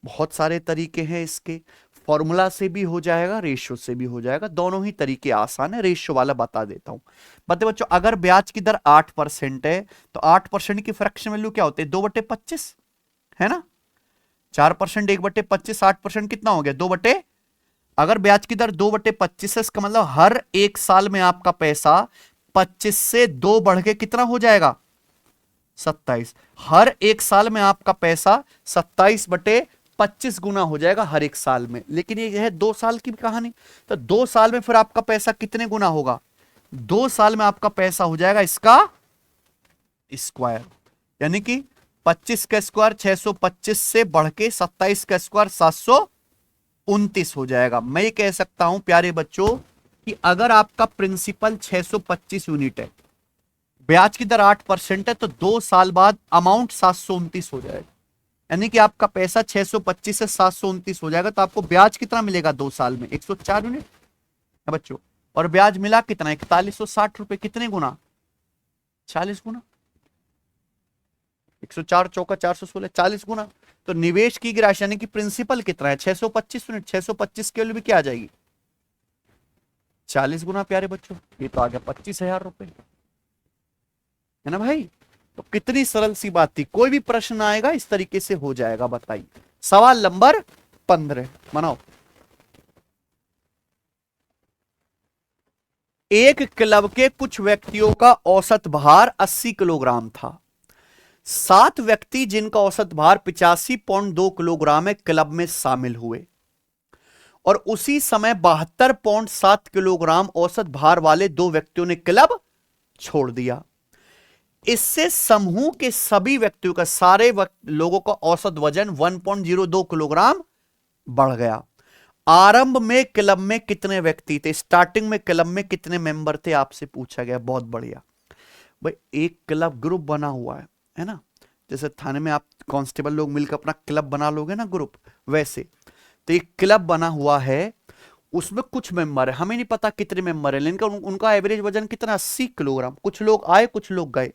बहुत सारे तरीके हैं इसके, फॉर्मूला से भी हो जाएगा, रेशियो से भी हो जाएगा, दोनों ही तरीके आसान है। रेशियो वाला बता देता हूं। बताइए बच्चों, अगर ब्याज की दर 8% है, तो 8% की फ्रैक्शन वैल्यू क्या होती है, 2/25 है ना। 4% 1/25, 8% कितना हो गया 2 अगर ब्याज की दर 2/25 है, इसका मतलब हर 1 साल में आपका पैसा 25 से 2 बढ़ के कितना हो जाएगा 27। हर 1 साल में आपका पैसा 27/25 गुना हो जाएगा हर 1 साल में। लेकिन ये है 2 साल की कहानी, तो 2 साल में फिर आपका पैसा कितने गुना होगा, 2 साल में आपका पैसा हो जाएगा इसका स्क्वायर, यानी कि 25 का स्क्वायर 625 से बढ़ के 27 का स्क्वायर 729 हो जाएगा। मैं ये कह सकता हूं प्यारे बच्चों कि अगर आपका प्रिंसिपल 625 यूनिट है, ब्याज की दर 8% है, तो 2 साल बाद अमाउंट 729 हो जाएगा, यानी कि आपका पैसा 625 से 729 हो जाएगा। तो आपको ब्याज कितना मिलेगा 2 साल में, 104 यूनिट है बच्चों। और ब्याज मिला कितना 4160 रुपए, कितने गुना 40 गुना, 104 चौका 416 40 गुना। तो निवेश की राशि यानी कि प्रिंसिपल कितना है 625 यूनिट, 625 के लिए भी क्या आ जाएगी 40 गुना प्यारे बच्चों, ये तो आ गया 25,000 रुपए, है ना भाई। तो कितनी सरल सी बात थी, कोई भी प्रश्न आएगा इस तरीके से हो जाएगा। बताइए सवाल नंबर 15 बनाओ। एक क्लब के कुछ व्यक्तियों का औसत भार 80 किलोग्राम था। 7 व्यक्ति जिनका औसत भार 85.2 किलोग्राम है क्लब में शामिल हुए, और उसी समय 72.7 किलोग्राम औसत भार वाले 2 व्यक्तियों ने क्लब छोड़ दिया। इससे समूह के सभी व्यक्तियों का, सारे लोगों का औसत वजन 1.02 किलोग्राम बढ़ गया। आरंभ में क्लब में कितने व्यक्ति थे, स्टार्टिंग में क्लब में कितने मेंबर थे, आपसे पूछा गया। बहुत बढ़िया भाई, एक क्लब ग्रुप बना हुआ है ना, जैसे थाने में आप कांस्टेबल लोग मिलकर अपना क्लब बना लोगे ना ग्रुप, वैसे तो एक क्लब बना हुआ है, उसमें कुछ मेंबर है, हमें नहीं पता कितने मेंबर है, लेकिन उनका एवरेज वजन कितना 80 किलोग्राम। कुछ लोग आए कुछ लोग गए,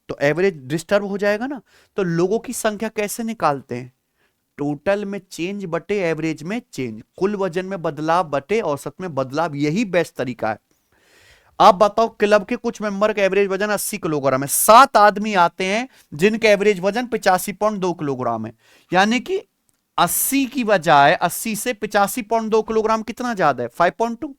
तो एवरेज डिस्टर्ब हो जाएगा ना। तो लोगों की संख्या कैसे निकालते हैं, टोटल में चेंज बटे एवरेज में चेंज, कुल वजन में बदलाव बटे औसत में बदलाव, यही बेस्ट तरीका है। आप बताओ क्लब के कुछ मेंबर का एवरेज वजन 80 किलोग्राम है, 7 आदमी आते हैं जिनका एवरेज वजन 85.2 किलोग्राम है, यानी कि 80 की बजाय 80 से 85.2 किलोग्राम कितना ज्यादा है 5.2,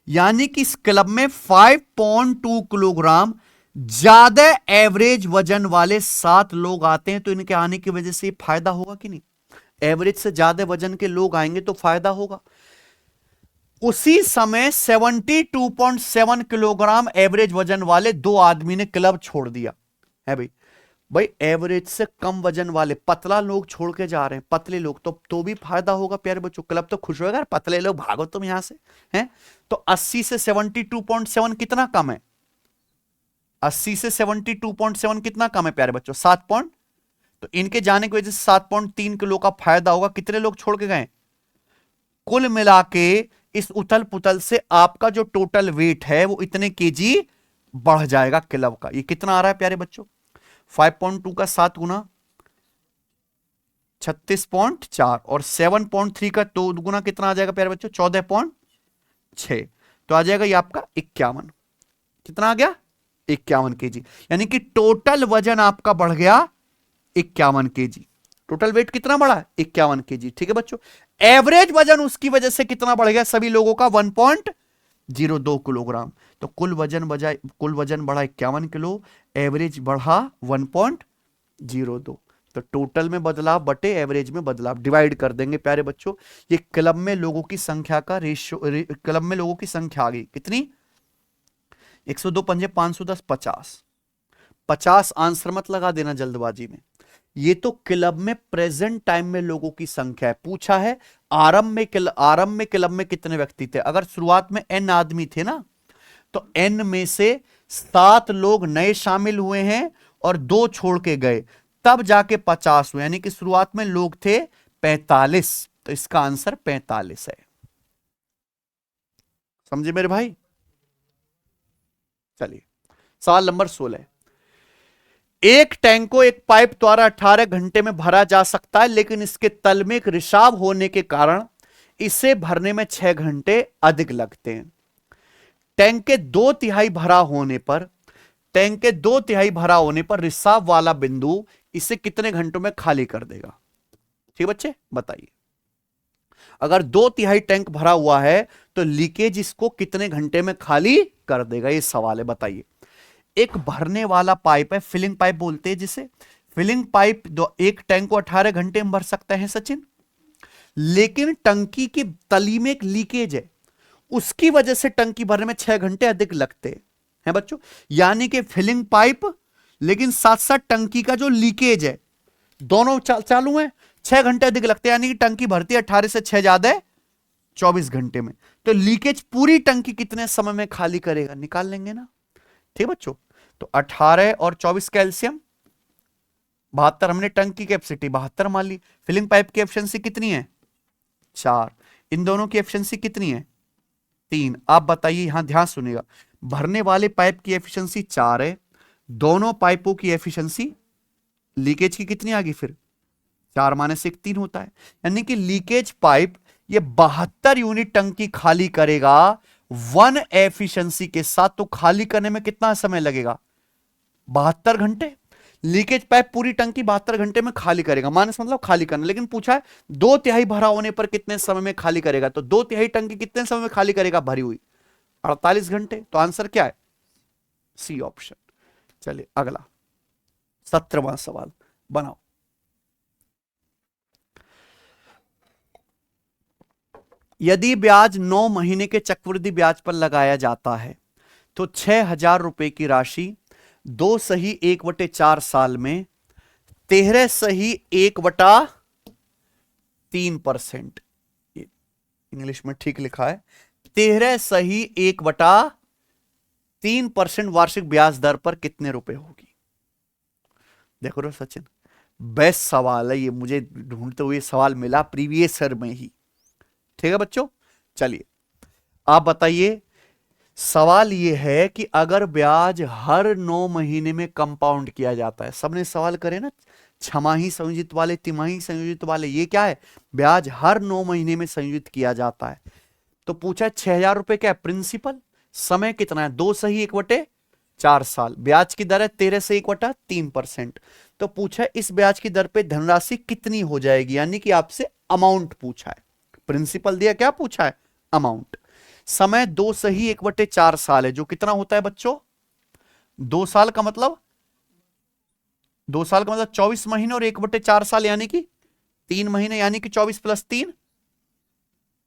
यानी कि इस क्लब में 5.2 किलोग्राम ज्यादा एवरेज वजन वाले 7 लोग आते हैं। तो इनके आने की वजह से फायदा होगा कि नहीं, एवरेज से ज्यादा वजन के लोग आएंगे तो फायदा होगा। उसी समय 72.7 किलोग्राम एवरेज वजन वाले 2 आदमी ने क्लब छोड़ दिया है भाई। भाई एवरेज से कम वजन वाले पतला लोग छोड़ के जा रहे हैं, पतले लोग तो भी फायदा होगा प्यारे बच्चों। क्लब तो खुश होगा, पतले लोग भागो तुम यहां से, हैं। तो 80 से 72.7 कितना कम है? 80 से 72.7 कितना कम है प्यारे बच्चों? 7 पॉइंट। तो इनके जाने की वजह से 7.3 किलो का फायदा होगा। कितने लोग छोड़ के गए? कुल मिला के इस उथल पुथल से आपका जो टोटल वेट है वो इतने केजी बढ़ जाएगा क्लब का। ये कितना आ रहा है प्यारे बच्चों? 5.2 का 7 गुना 36.4 और 7.3 का 2 गुना कितना आ जाएगा प्यारे बच्चों? 14.6। तो आ जाएगा ये आपका 51। कितना आ गया? 51 केजी। यानी कि टोटल वजन आपका बढ़ गया 51 केजी। टोटल वेट कितना बढ़ा? 51 केजी। ठीक है बच्चों। एवरेज वजन उसकी वजह से कितना बढ़ गया सभी लोगों का? 1.02 किलोग्राम। तो कुल वजन बढ़ा 51 किलो, एवरेज बढ़ा 1.02। तो टोटल में बदलाव बटे एवरेज में बदलाव, डिवाइड कर देंगे प्यारे बच्चों। ये क्लब में लोगों की संख्या का रेशियो, क्लब में लोगों की संख्या आ गई कितनी? 102 पंजे 510, 50। 50 आंसर मत लगा देना जल्दबाजी में। ये तो क्लब में प्रेजेंट टाइम में लोगों की संख्या है। पूछा है आरंभ में क्लब में कितने व्यक्ति थे। अगर शुरुआत में n आदमी थे ना, तो n में से 7 लोग नए शामिल हुए हैं और 2 छोड़ के गए, तब जाके 50 हुए। यानी कि शुरुआत में लोग थे 45। तो इसका आंसर 45 है। समझे मेरे भाई? चलिए सवाल नंबर 16। एक टैंक को एक पाइप द्वारा 18 घंटे में भरा जा सकता है, लेकिन इसके तल में एक रिसाव होने के कारण इसे भरने में 6 घंटे अधिक लगते हैं। टैंक के 2/3 भरा होने पर रिसाव वाला बिंदु इसे कितने घंटों में खाली कर देगा? ठीक बच्चे बताइए। अगर 2/3 टैंक भरा हुआ है तो लीकेज इसको कितने घंटे में खाली कर देगा? ये सवाल है, बताइए। एक भरने वाला पाइप है, फिलिंग पाइप बोलते हैं जिसे। फिलिंग पाइप एक टैंक को 18 घंटे में भर सकता है सचिन, लेकिन टंकी की तली में एक लीकेज है, उसकी वजह से टंकी भरने में 6 घंटे अधिक लगते हैं बच्चों। यानी कि फिलिंग पाइप लेकिन साथ साथ टंकी का जो लीकेज है, दोनों चालू है, 6 घंटे अधिक लगते हैं। यानी कि टंकी भरती है 18 से 6 ज्यादा है 24 घंटे में। तो लीकेज पूरी टंकी कितने समय में खाली करेगा? निकाल लेंगे ना। ठीक बच्चों। तो 18 और 24 कैल्शियम 72, हमने टंकी की कैपेसिटी 72 मान ली। फिलिंग पाइप की एफिशिएंसी कितनी है? 4। इन दोनों की एफिशिएंसी कितनी है? 3। आप बताइए, यहां ध्यान सुनिएगा। भरने वाले पाइप की एफिशिएंसी 4 है, दोनों पाइपों की एफिशिएंसी लीकेज की कितनी आ गई फिर? 4 माइनस 1 3 होता है। यानी कि लीकेज पाइप ये 72 यूनिट टंकी खाली करेगा 1 एफिशिएंसी के साथ। तो खाली करने में कितना समय लगेगा? 72 घंटे। लीकेज पाइप पूरी टंकी 72 घंटे में खाली करेगा, माइनस मतलब खाली करना। लेकिन पूछा है 2/3 भरा होने पर कितने समय में खाली करेगा? तो 2/3 टंकी कितने समय में खाली करेगा भरी हुई? 48 घंटे। तो आंसर क्या है? C option. चलिए अगला 17वां सवाल बनाओ। यदि ब्याज 9 महीने के चक्रवृद्धि ब्याज पर लगाया जाता है तो 6,000 रुपए की राशि 2/1/4 साल में 13/1/3%, इंग्लिश में ठीक लिखा है, 13/1/3% वार्षिक ब्याज दर पर कितने रुपए होगी? देखो रो सचिन, बेस्ट सवाल है ये, मुझे ढूंढते हुए सवाल मिला प्रीवियस ईयर में ही। ठीक है बच्चों। चलिए आप बताइए, सवाल यह है कि अगर ब्याज हर 9 महीने में कंपाउंड किया जाता है, सबने सवाल करे ना, छमाही संयोजित वाले, तिमाही संयोजित वाले, ये क्या है? ब्याज हर 9 महीने में संयोजित किया जाता है। तो पूछा 6,000 रुपए क्या है? प्रिंसिपल। समय कितना है? 2/1/4 साल। ब्याज की दर है 13/1/3%। तो पूछा इस ब्याज की दर पे धनराशि कितनी हो जाएगी? यानी कि आपसे अमाउंट पूछा है। प्रिंसिपल दिया, क्या पूछा है? अमाउंट। समय 2/1/4 साल है, जो कितना होता है बच्चों? 2 साल का मतलब 24 महीने और 1/4 साल यानी कि 3 महीने, यानी कि 24 + 3।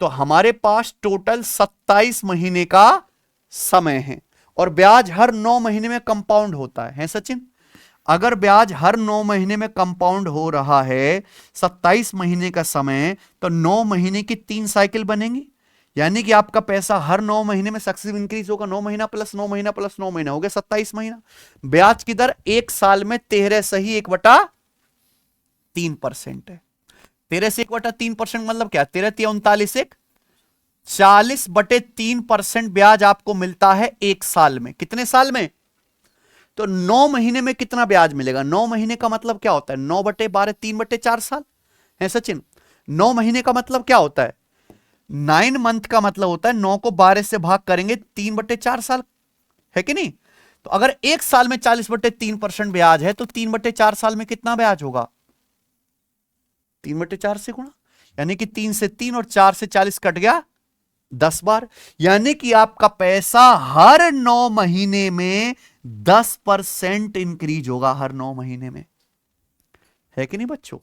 तो हमारे पास टोटल 27 महीने का समय है और ब्याज हर 9 महीने में कंपाउंड होता है सचिन। अगर ब्याज हर 9 महीने में कंपाउंड हो रहा है 27 महीने का समय, तो 9 महीने की 3 साइकिल बनेंगी, यानी कि आपका पैसा हर 9 महीने में सक्सेसिव इंक्रीज होगा। 9 महीना प्लस 9 महीना प्लस 9 महीना हो गया 27 महीना। ब्याज की दर एक साल में 13 सही 1/3% है। 13 से 1/3% मतलब क्या? 13 या 39 एक 40/3% ब्याज आपको मिलता है एक साल में। कितने साल में? तो 9 महीने में कितना ब्याज मिलेगा? 9 महीने का मतलब क्या होता है? 9/12 3/4 साल है सचिन। 9 महीने का मतलब क्या होता है? 9 मंथ का मतलब होता है 9 को 12 से भाग करेंगे 3/4 साल, है कि नहीं? तो अगर एक साल में 40/3% ब्याज है तो 3/4 साल में कितना ब्याज होगा? 3/4 से गुणा, यानी कि 3 से 3 और 4 से 40 कट गया 10 बार, यानी कि आपका पैसा हर 9 महीने में 10% इंक्रीज होगा, हर 9 महीने में, है कि नहीं बच्चों?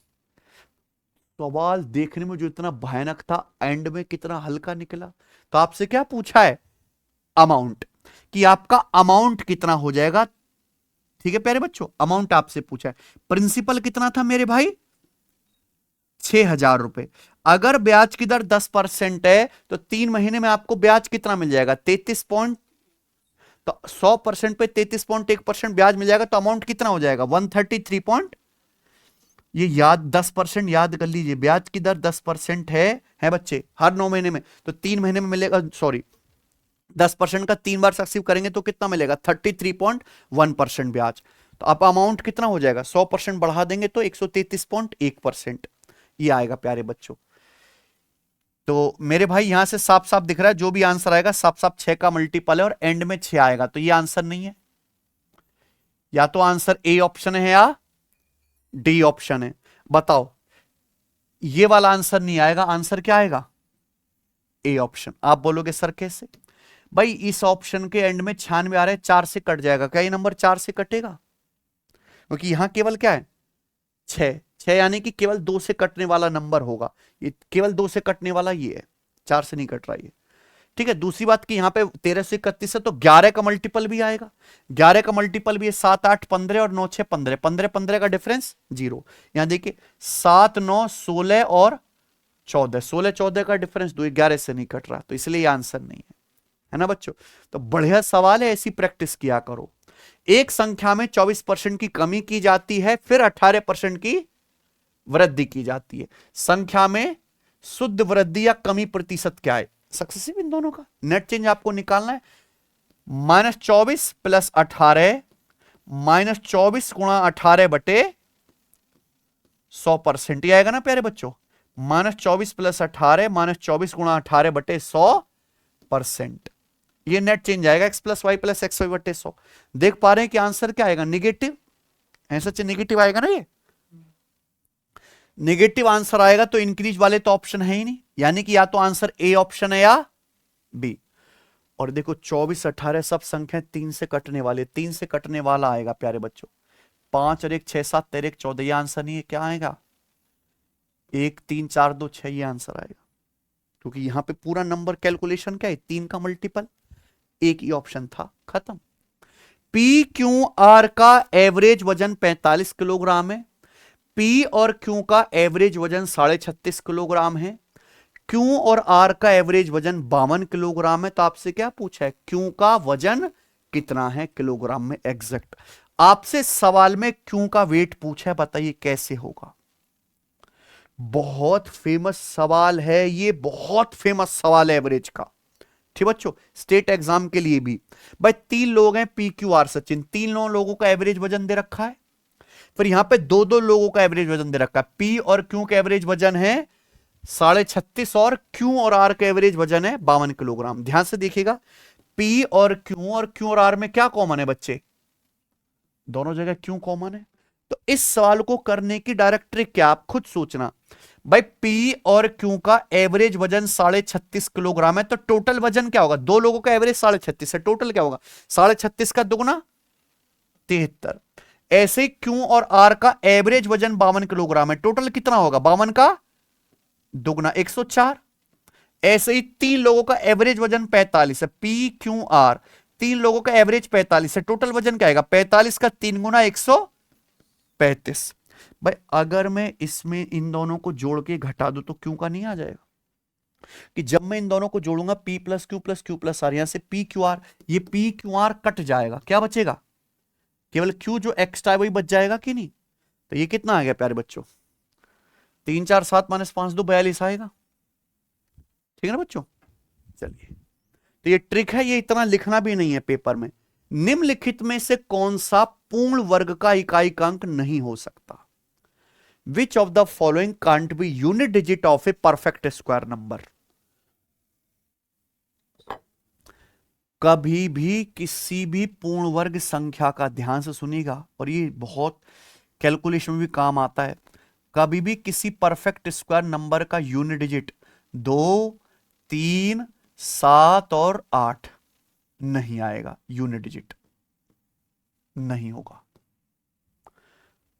सवाल देखने में जो इतना भयानक था, एंड में कितना हल्का निकला। तो आपसे क्या पूछा है? अमाउंट, कि आपका अमाउंट कितना हो जाएगा। ठीक है प्यारे बच्चों, अमाउंट आपसे पूछा है। प्रिंसिपल कितना था मेरे भाई? 6,000 रुपए। अगर ब्याज की दर 10% है तो 3 महीने में आपको ब्याज कितना मिल जाएगा? 33 पॉइंट, तो 100% पे 33.1% ब्याज मिल जाएगा, तो अमाउंट कितना हो जाएगा? 133 पॉइंट। ये याद 10% याद कर लीजिए, ब्याज की दर 10% है बच्चे हर 9 महीने में, तो 3 महीने में मिलेगा, सॉरी 10% का 3 बार सक्सीव करेंगे तो कितना मिलेगा? 33.1% ब्याज। तो अब अमाउंट कितना हो जाएगा? 100% बढ़ा देंगे तो 133.1% ये आएगा प्यारे बच्चों। तो मेरे भाई यहां से साफ साफ दिख रहा है जो भी आंसर आएगा साफ साफ 6 का मल्टीपल है और एंड में 6 आएगा, तो ये आंसर नहीं है। या तो आंसर ए ऑप्शन है या डी ऑप्शन है, बताओ। ये वाला आंसर नहीं आएगा, आंसर क्या आएगा? A option. आप बोलोगे सर कैसे? भाई इस ऑप्शन के एंड में 96 आ रहा है, 4 से कट जाएगा, क्या ये नंबर 4 से कटेगा? क्योंकि यहां केवल क्या है? 6 6, यानी कि केवल 2 से कटने वाला नंबर होगा, ये केवल 2 से कटने वाला ये है, 4 से नहीं कट रहा ये। ठीक है, दूसरी बात कि यहां पे 13 से 31 है तो 11 का मल्टीपल भी आएगा, 11 का मल्टीपल भी है 7 8 15 और 9 6 15, 15 15 का डिफरेंस 0। यहां देखिए 7 9 16 और 14, 16 14 का डिफरेंस 2, 11 से नहीं कट रहा, तो इसलिए ये आंसर नहीं है ना बच्चों? तो बढ़िया सवाल है, ऐसी प्रैक्टिस किया करो। एक संख्या में 24% की कमी की जाती है, फिर 18% की वृद्धि की जाती है। संख्या में शुद्ध वृद्धि या कमी प्रतिशत क्या है? सक्सेसिव इन दोनों का नेट चेंज आपको निकालना है। -24 प्लस 18, -24 गुणा 18 बटे 100%, ये आएगा ना प्यारे बच्चों? -24 प्लस 18, -24 गुणा 18 बटे 100%, ये नेट चेंज आएगा x plus Y plus X Y बटे 100। देख पा रहे हैं कि आंसर क्या आएगा? निगेटिव, ऐसा निगेटिव आएगा ना, ये नेगेटिव आंसर आएगा तो इंक्रीज वाले तो ऑप्शन है ही नहीं, यानी कि या तो आंसर ए ऑप्शन है या बी। और देखो 24 18 सब संख्या 3 से कटने वाले, 3 से कटने वाला आएगा प्यारे बच्चों। 5 और 1 6 7 13 1 14, ये आंसर नहीं है, क्या आएगा? 1 3 4 2 6, ये आंसर आएगा, क्योंकि यहां पे पूरा नंबर कैलकुलेशन क्या है? 3 का मल्टीपल, एक ही ऑप्शन था, खत्म। पी क्यू आर का एवरेज वजन 45 किलोग्राम है, पी और क्यू का एवरेज वजन 36.5 किलोग्राम है, क्यू और आर का एवरेज वजन 52 किलोग्राम है। तो आपसे क्या पूछा है? क्यू का वजन कितना है किलोग्राम में एग्जैक्ट। आपसे सवाल में क्यू का वेट पूछा है, बताइए कैसे होगा? बहुत फेमस सवाल है ये, बहुत फेमस सवाल है एवरेज का। ठीक बच्चों, स्टेट एग्जाम के लिए भी। भाई 3 लोग हैं पी क्यू आर सचिन, 3 लोगों का एवरेज वजन दे रखा है, फिर यहां पे 2 लोगों का एवरेज वजन दे रखा है। पी और क्यू का एवरेज वजन है 36.5 और क्यू और आर का एवरेज वजन है 52 किलोग्राम। ध्यान से देखिएगा, पी और क्यू और आर में क्या कॉमन है बच्चे? दोनों जगह क्यू कॉमन है। तो इस सवाल को करने की डायरेक्ट ट्रिक क्या, आप खुद सोचना। भाई पी और क्यू का एवरेज वजन 36.5 किलोग्राम है, तो टोटल वजन क्या होगा? 2 लोगों का एवरेज 36.5 है, टोटल क्या होगा? 36.5 का दुगना 73। ऐसे क्यू और आर का एवरेज वजन 52 किलोग्राम है, टोटल कितना होगा? 52 का दुगना 104। ऐसे ही 3 लोगों का एवरेज वजन 45 है, पी क्यू आर 3 लोगों का एवरेज 45 है, टोटल वजन क्या आएगा? 45 का 3 गुना 104, 35। भाई अगर मैं इसमें इन दोनों को जोड़ के घटा दूं तो क्यू का नहीं आ जाएगा? कि जब मैं इन दोनों को जोड़ूंगा प्लस क्यू प्लस आर, यहां से पी क्यू आर, ये पी क्यू आर कट जाएगा, क्या बचेगा? केवल क्यू जो एक्स्ट्रा है वही बच जाएगा कि नहीं? तो ये कितना आ गया प्यारे बच्चों? 3 4 7 - 5 2 42 आएगा। ठीक है ना बच्चों? चलिए, तो ये ट्रिक है, ये इतना लिखना भी नहीं है पेपर में। निम्नलिखित में से कौन सा पूर्ण वर्ग का इकाई अंक नहीं हो सकता? Which of the following can't be unit digit of a perfect square number? कभी भी किसी भी पूर्ण वर्ग संख्या का, ध्यान से सुनिएगा और ये बहुत कैलकुलेशन में भी काम आता है, कभी भी किसी परफेक्ट स्क्वायर नंबर का यूनिट डिजिट 2, 3, 7 और 8 नहीं आएगा, यूनिट डिजिट नहीं होगा।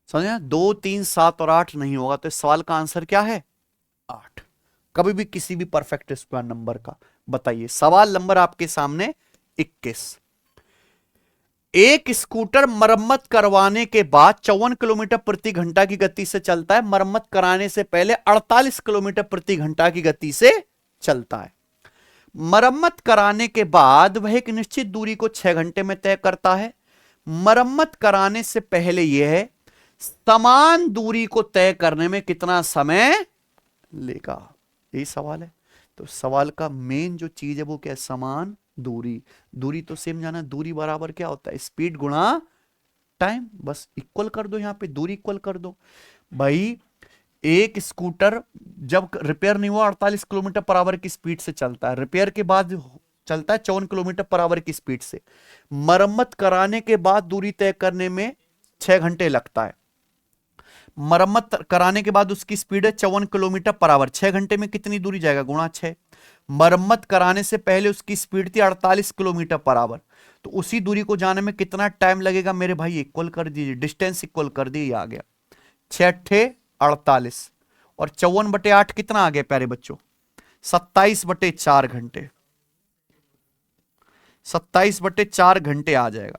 समझे? 2, 3, 7 और 8 नहीं होगा, तो इस सवाल का आंसर क्या है? 8। कभी भी किसी भी परफेक्ट स्क्वायर नंबर का। बताइए सवाल नंबर आपके सामने 21। एक स्कूटर मरम्मत करवाने के बाद 54 किलोमीटर प्रति घंटा की गति से चलता है, मरम्मत कराने से पहले 48 किलोमीटर प्रति घंटा की गति से चलता है। मरम्मत कराने के बाद वह एक निश्चित दूरी को 6 घंटे में तय करता है। मरम्मत कराने से पहले यह समान दूरी को तय करने में कितना समय लेगा? यही सवाल है। तो सवाल का मेन जो चीज है वो क्या है? समान दूरी। दूरी तो सेम जाना, दूरी बराबर क्या होता है? स्पीड गुणा टाइम। बस इक्वल कर दो, यहां पे दूरी इक्वल कर दो। भाई एक स्कूटर जब रिपेयर नहीं हुआ 48 किलोमीटर पर आवर की स्पीड से चलता है, रिपेयर के बाद चलता है 54 किलोमीटर पर आवर की स्पीड से। मरम्मत कराने के बाद दूरी तय करने में 6 घंटे लगता है। मरम्मत कराने के बाद उसकी स्पीड है 54 किलोमीटर पर आवर, 6 घंटे में कितनी दूरी जाएगा? गुणा 6। मरम्मत कराने से पहले उसकी स्पीड थी 48 किलोमीटर पर आवर, तो उसी दूरी को जाने में कितना टाइम लगेगा मेरे भाई? इक्वल कर दीजिए, डिस्टेंस इक्वल कर दीजिए, आ गया 6 48 और 54/8 कितना आ गया प्यारे बच्चों? 27/4 घंटे। 27/4 घंटे आ जाएगा,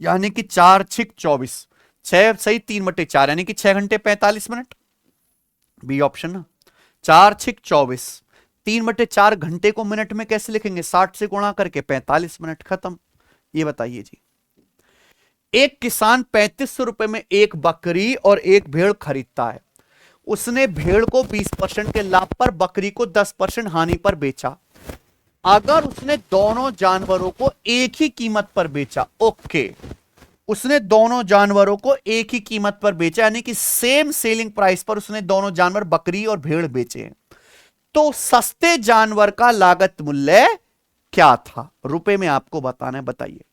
यानी कि 4 6 24, 6 सही 3/4, यानी कि 6 घंटे 45 मिनट। बी ऑप्शन ना। 4 6 24, 3/4 घंटे को मिनट में कैसे लिखेंगे? 60 से गुणा करके 45 मिनट, खत्म। ये बताइए जी, एक किसान 3500 रुपए में एक बकरी और एक भेड़ खरीदता है। उसने भेड़ को 20% के लाभ पर, बकरी को 10% हानि पर बेचा। अगर उसने दोनों जानवरों को एक ही कीमत पर बेचा, ओके, उसने दोनों जानवरों को एक ही कीमत पर बेचा, यानी कि सेम सेलिंग प्राइस पर उसने दोनों जानवर बकरी और भेड़ बेचे हैं, तो सस्ते जानवर का लागत मूल्य क्या था? रुपए में आपको बताना है, बताइए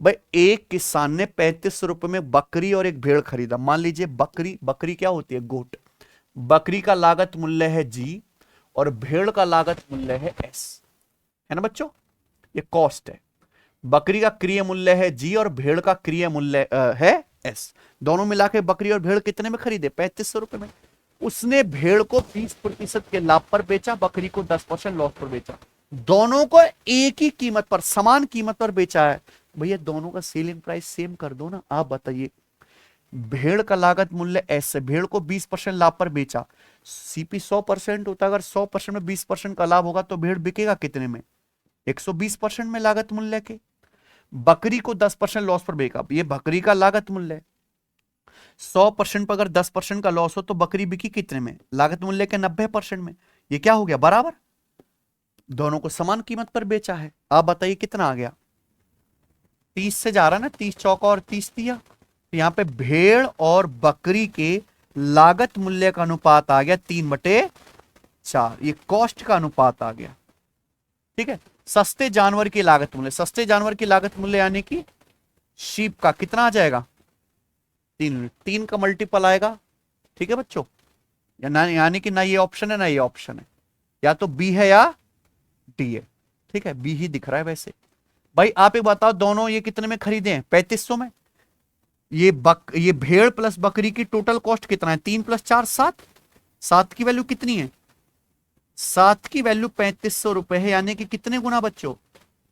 भाई। एक किसान ने 3500 रुपए में बकरी और एक भेड़ खरीदा। मान लीजिए बकरी, बकरी क्या होती है? गोट। बकरी का लागत मूल्य है जी और भेड़ का लागत मूल्य है एस, है ना बच्चों? ये कॉस्ट है। बकरी का क्रिय मूल्य है जी और भेड़ का क्रिय मूल्य है एस। दोनों मिला के बकरी और भेड़ कितने में खरीदे? 3500 रुपए में। उसने भेड़ को 20% के लाभ पर बेचा, बकरी को 10% लॉस पर बेचा। दोनों को एक ही कीमत पर, समान कीमत पर बेचा है। भैया दोनों का सेलिंग प्राइस सेम कर दो ना। आप बताइए, भेड़ का लागत मूल्य एस है, भेड़ को 20% लाभ पर बेचा, सीपी 100% होता है। अगर 100% में 20% का लाभ होगा तो भेड़ बिकेगा कितने में? 120% में लागत मूल्य के। बकरी को 10% लॉस पर बेचा, ये बकरी का लागत मूल्य है। 100% पर अगर 10% का लॉस हो तो बकरी बिकी कितने में? लागत मूल्य के 90% में। ये क्या हो गया? बराबर। दोनों को समान कीमत पर बेचा है। आप बताइए कितना आ गया? 30 से जा रहा ना, 30 चौका और 30 दिया, तो यहां पे भेड़ और बकरी के लागत मूल्य का अनुपात आ गया 3/4। ये कॉस्ट का अनुपात आ गया। ठीक है। सस्ते जानवर की लागत मूल्य, सस्ते जानवर की लागत मूल्य यानी कि शीप का कितना आ जाएगा? 3 3 का मल्टीपल आएगा। ठीक है बच्चों, यानी कि ना ये ऑप्शन है ना ये ऑप्शन है, या तो बी है या डी है। ठीक है, बी ही दिख रहा है वैसे। भाई आप एक बताओ, दोनों ये कितने में खरीदे हैं? 3500 में। ये भेड़ प्लस बकरी की टोटल कॉस्ट कितना है? 3 + 4 7। 7 की वैल्यू कितनी है? 7 की वैल्यू 3500 रुपए है, यानी कि कितने गुना बच्चों?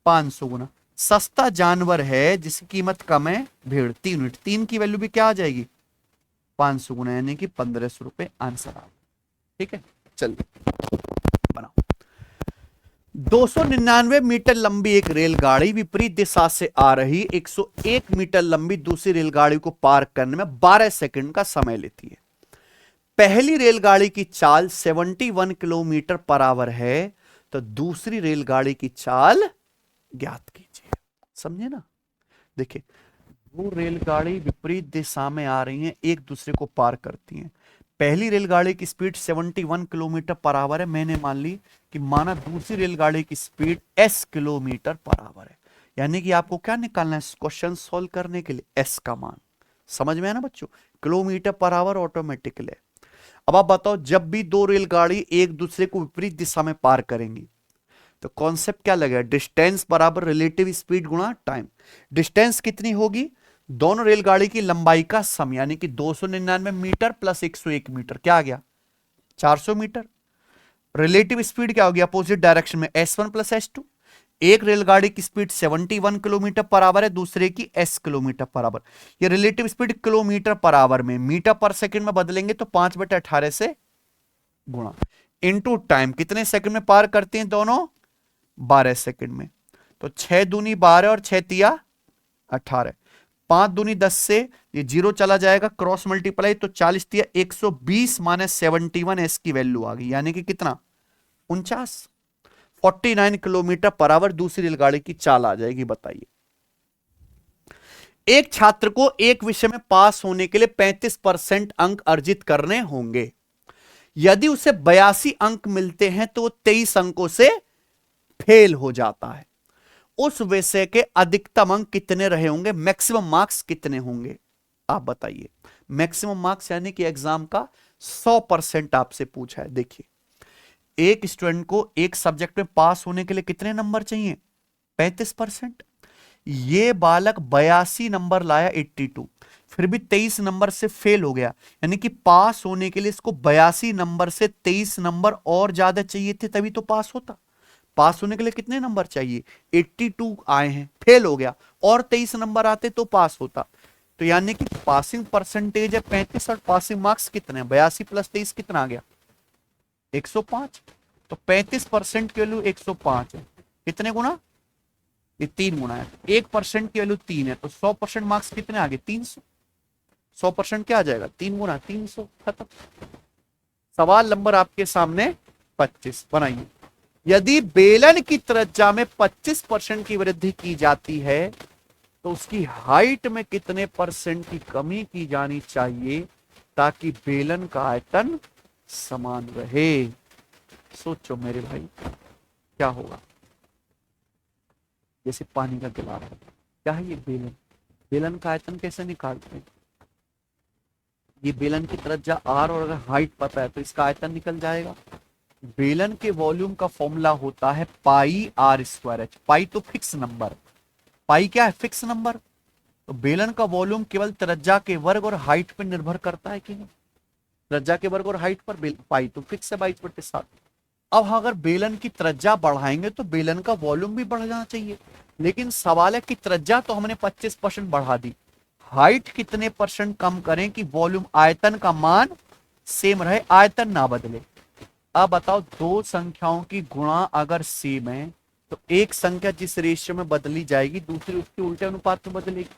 500 गुना। सस्ता जानवर है जिसकी कीमत कम है भेड़। 3 यूनिट, 3 की वैल्यू भी क्या आ जाएगी? 500 गुना यानी कि 1500 रुपए आंसर आ। ठीक है, चलिए बनाओ। 299 मीटर लंबी एक रेलगाड़ी विपरीत दिशा से आ रही 101 मीटर लंबी दूसरी रेलगाड़ी को पार करने में 12 सेकंड का समय लेती है। पहली रेलगाड़ी की चाल 71 किलोमीटर पर आवर है, तो दूसरी रेलगाड़ी की चाल ज्ञात कीजिए। समझे ना? देखिए, वो रेलगाड़ी विपरीत दिशा में आ रही हैं, एक दूसरे को पार करती हैं। पहली रेलगाड़ी की स्पीड 71 किलोमीटर पर आवर है, मैंने मान ली कि माना दूसरी रेलगाड़ी की speed s kilometre per hour है। यानी कि आपको क्या निकालना है क्वेश्चन सॉल्व करने के लिए? s का मान। समझ में है ना बच्चों? Kilometre per hour automatically. अब आप बताओ, जब भी दो रेलगाड़ी एक दूसरे को विपरीत दिशा में पार करेंगी तो कॉन्सेप्ट क्या लगेगा? डिस्टेंस बराबर रिलेटिव स्पीड गुणा टाइम। डिस्टेंस कितनी होगी? दोनों रेलगाड़ी की लंबाई का सम, यानी कि 299 मीटर प्लस 101 मीटर, क्या आ गया? 400 मीटर। रिलेटिव स्पीड क्या होगी? अपोजिट डायरेक्शन में s1 प्लस s2। एक रेलगाड़ी की स्पीड 71 किलोमीटर पर आवर है, दूसरे की s किलोमीटर पर आवर। ये relative speed kilometre per hour में मीटर पर सेकंड में बदलेंगे तो 5/18 से गुणा, इनटू टाइम। कितने सेकंड में पार करते हैं दोनों? 12 सेकंड में। तो 6 दूनी 12 और 6 तिया 18, 5 दूनी 10 से ये जीरो चला जाएगा, क्रॉस मल्टीप्लाई, तो 40 तिया 120 माइनस 71 एस की वैल्यू आ गई, यानी कि कितना? 49। 49 किलोमीटर पर आवर दूसरी रेलगाड़ी की चाल आ जाएगी। बताइए, एक छात्र को एक विषय में पास होने के लिए 35% अंक अर्जित करने होंगे। यदि उसे 82 अंक मिलते हैं तो वो 23 अंकों से फेल हो जाता है। उस विषय के अधिकतम अंक कितने रहे होंगे? मैक्सिमम मार्क्स कितने होंगे? आप बताइए। मैक्सिमम मार्क्स यानी कि एग्जाम का 100% आपसे पूछा है। देखिए, एक स्टूडेंट को एक सब्जेक्ट में पास होने के लिए कितने नंबर चाहिए? 35%। ये बालक 82 नंबर लाया, 82, फिर भी 23 नंबर से फेल हो गया। यानी कि पास होने के लिए इसको 82 नंबर से 23 नंबर और ज्यादा चाहिए थे, तभी तो पास होता। पास होने के लिए कितने नंबर चाहिए? 82 आए हैं, फेल हो गया, और 23 नंबर आते तो पास होता। तो यानी कि पासिंग परसेंटेज है 35 और पासिंग मार्क्स कितने? 82 प्लस 23 कितना आ गया? 105। तो 35% की वैल्यू 105 है। कितने गुना? ये 3 गुना है। 1% की वैल्यू 3 है, तो 100% मार्क्स कितने आ गए? 300। 100% क्या आ जाएगा? 3 गुना 300। खत्म। सवाल नंबर आपके सामने 25 बनाइए। यदि बेलन की त्रिज्या में 25% की वृद्धि की जाती है तो उसकी हाइट में कितने परसेंट की कमी की जानी चाहिए ताकि बेलन का आयतन समान रहे? सोचो मेरे भाई, क्या होगा? जैसे पानी का गिलास है, क्या है ये? बेलन। बेलन का आयतन कैसे निकालते हैं? ये बेलन की त्रिज्या r और अगर हाइट पता है तो इसका आयतन निकल जाएगा। बेलन के वॉल्यूम का फॉर्मूला होता है पाई r स्क्वायर एच। पाई तो फिक्स नंबर, पाई क्या है? Fix number. तो बेलन का वॉल्यूम केवल त्रिज्या के वर्ग और हाइट पर निर्भर करता है कि नहीं? त्रिज्या के वर्ग और हाइट पर पाई तो फिक्स है 22/7। अब अगर बेलन की त्रिज्या बढ़ाएंगे तो बेलन का वॉल्यूम भी बढ़ जाना चाहिए, लेकिन सवाल है कि त्रिज्या तो हमने 25% बढ़ा दी, हाइट कितने परसेंट कम करें कि वॉल्यूम आयतन का मान सेम रहे, आयतन ना बदले। अब बताओ, दो संख्याओं की गुणा अगर सेम है तो एक संख्या जिस रेशियो में बदली जाएगी दूसरी उसके उल्टे अनुपात में बदलेगी।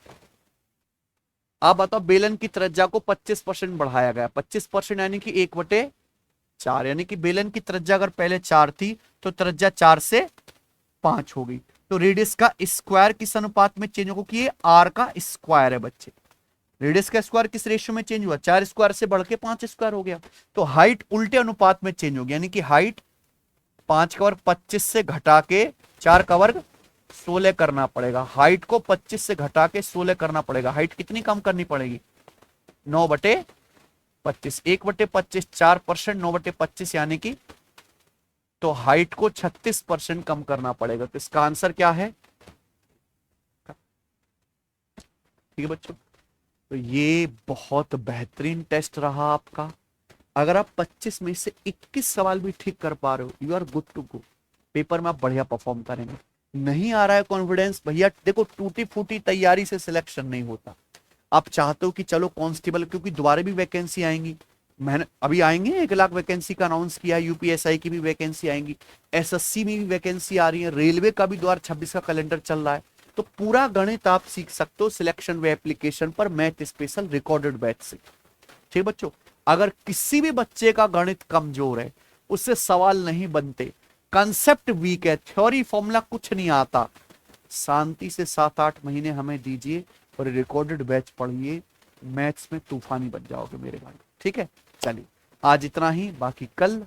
अब बताओ, बेलन की त्रिज्या को 25% बढ़ाया गया, 25% यानी कि 1/4, यानी कि बेलन की त्रिज्या अगर पहले 4 थी तो त्रिज्या 4 से 5 हो गई। तो रेडियस का स्क्वायर किस अनुपात में चेंज होगा? कि ये r का स्क्वायर है बच्चे। रेडियस का स्क्वायर किस रेशियो में चेंज हुआ? 4 स्क्वायर से बढ़ के 5 स्क्वायर हो गया। तो हाइट उल्टे अनुपात में चेंज होगी, यानी कि हाइट 5 का वर्ग 25 से घटा के 4 का वर्ग 16 करना पड़ेगा। हाइट को 25 से घटा के 16 करना पड़ेगा। हाइट कितनी कम करनी पड़ेगी? 9/25। 1/25 4%, 9/25 यानी कि, तो हाइट को 36% कम करना पड़ेगा। तो इसका आंसर क्या है? ठीक है बच्चों, तो ये बहुत बेहतरीन टेस्ट रहा आपका। अगर आप 25 में से 21 सवाल भी ठीक कर पा रहे हो, you are good to go. Paper में आप बढ़िया परफॉर्म करेंगे। नहीं आ रहा है कॉन्फिडेंस, भैया देखो, टूटी फूटी तैयारी से सिलेक्शन नहीं होता। आप चाहते हो कि चलो कांस्टेबल, क्योंकि दोबारा भी वैकेंसी आएंगी, मैंने अभी आएंगे 1 लाख वैकेंसी का अनाउंस किया, यूपीएसआई की भी वैकेंसी आएंगी, एसएससी में भी वैकेंसी आ रही है, रेलवे का भी 2026 का कैलेंडर चल रहा है। तो पूरा गणित आप सीख सकते हो सिलेक्शन व एप्लीकेशन पर मैथ स्पेशल रिकॉर्डेड बैच से। ठीक बच्चों, अगर किसी भी बच्चे का गणित कमजोर है, उससे सवाल नहीं बनते, कंसेप्ट वीक है, थ्योरी फॉर्मूला कुछ नहीं आता, शांति से 7-8 महीने हमें दीजिए और रिकॉर्डेड बैच पढ़िए, मैथ्स में तूफानी बन जाओगे मेरे भाई। ठीक है, चलिए आज इतना ही, बाकी कल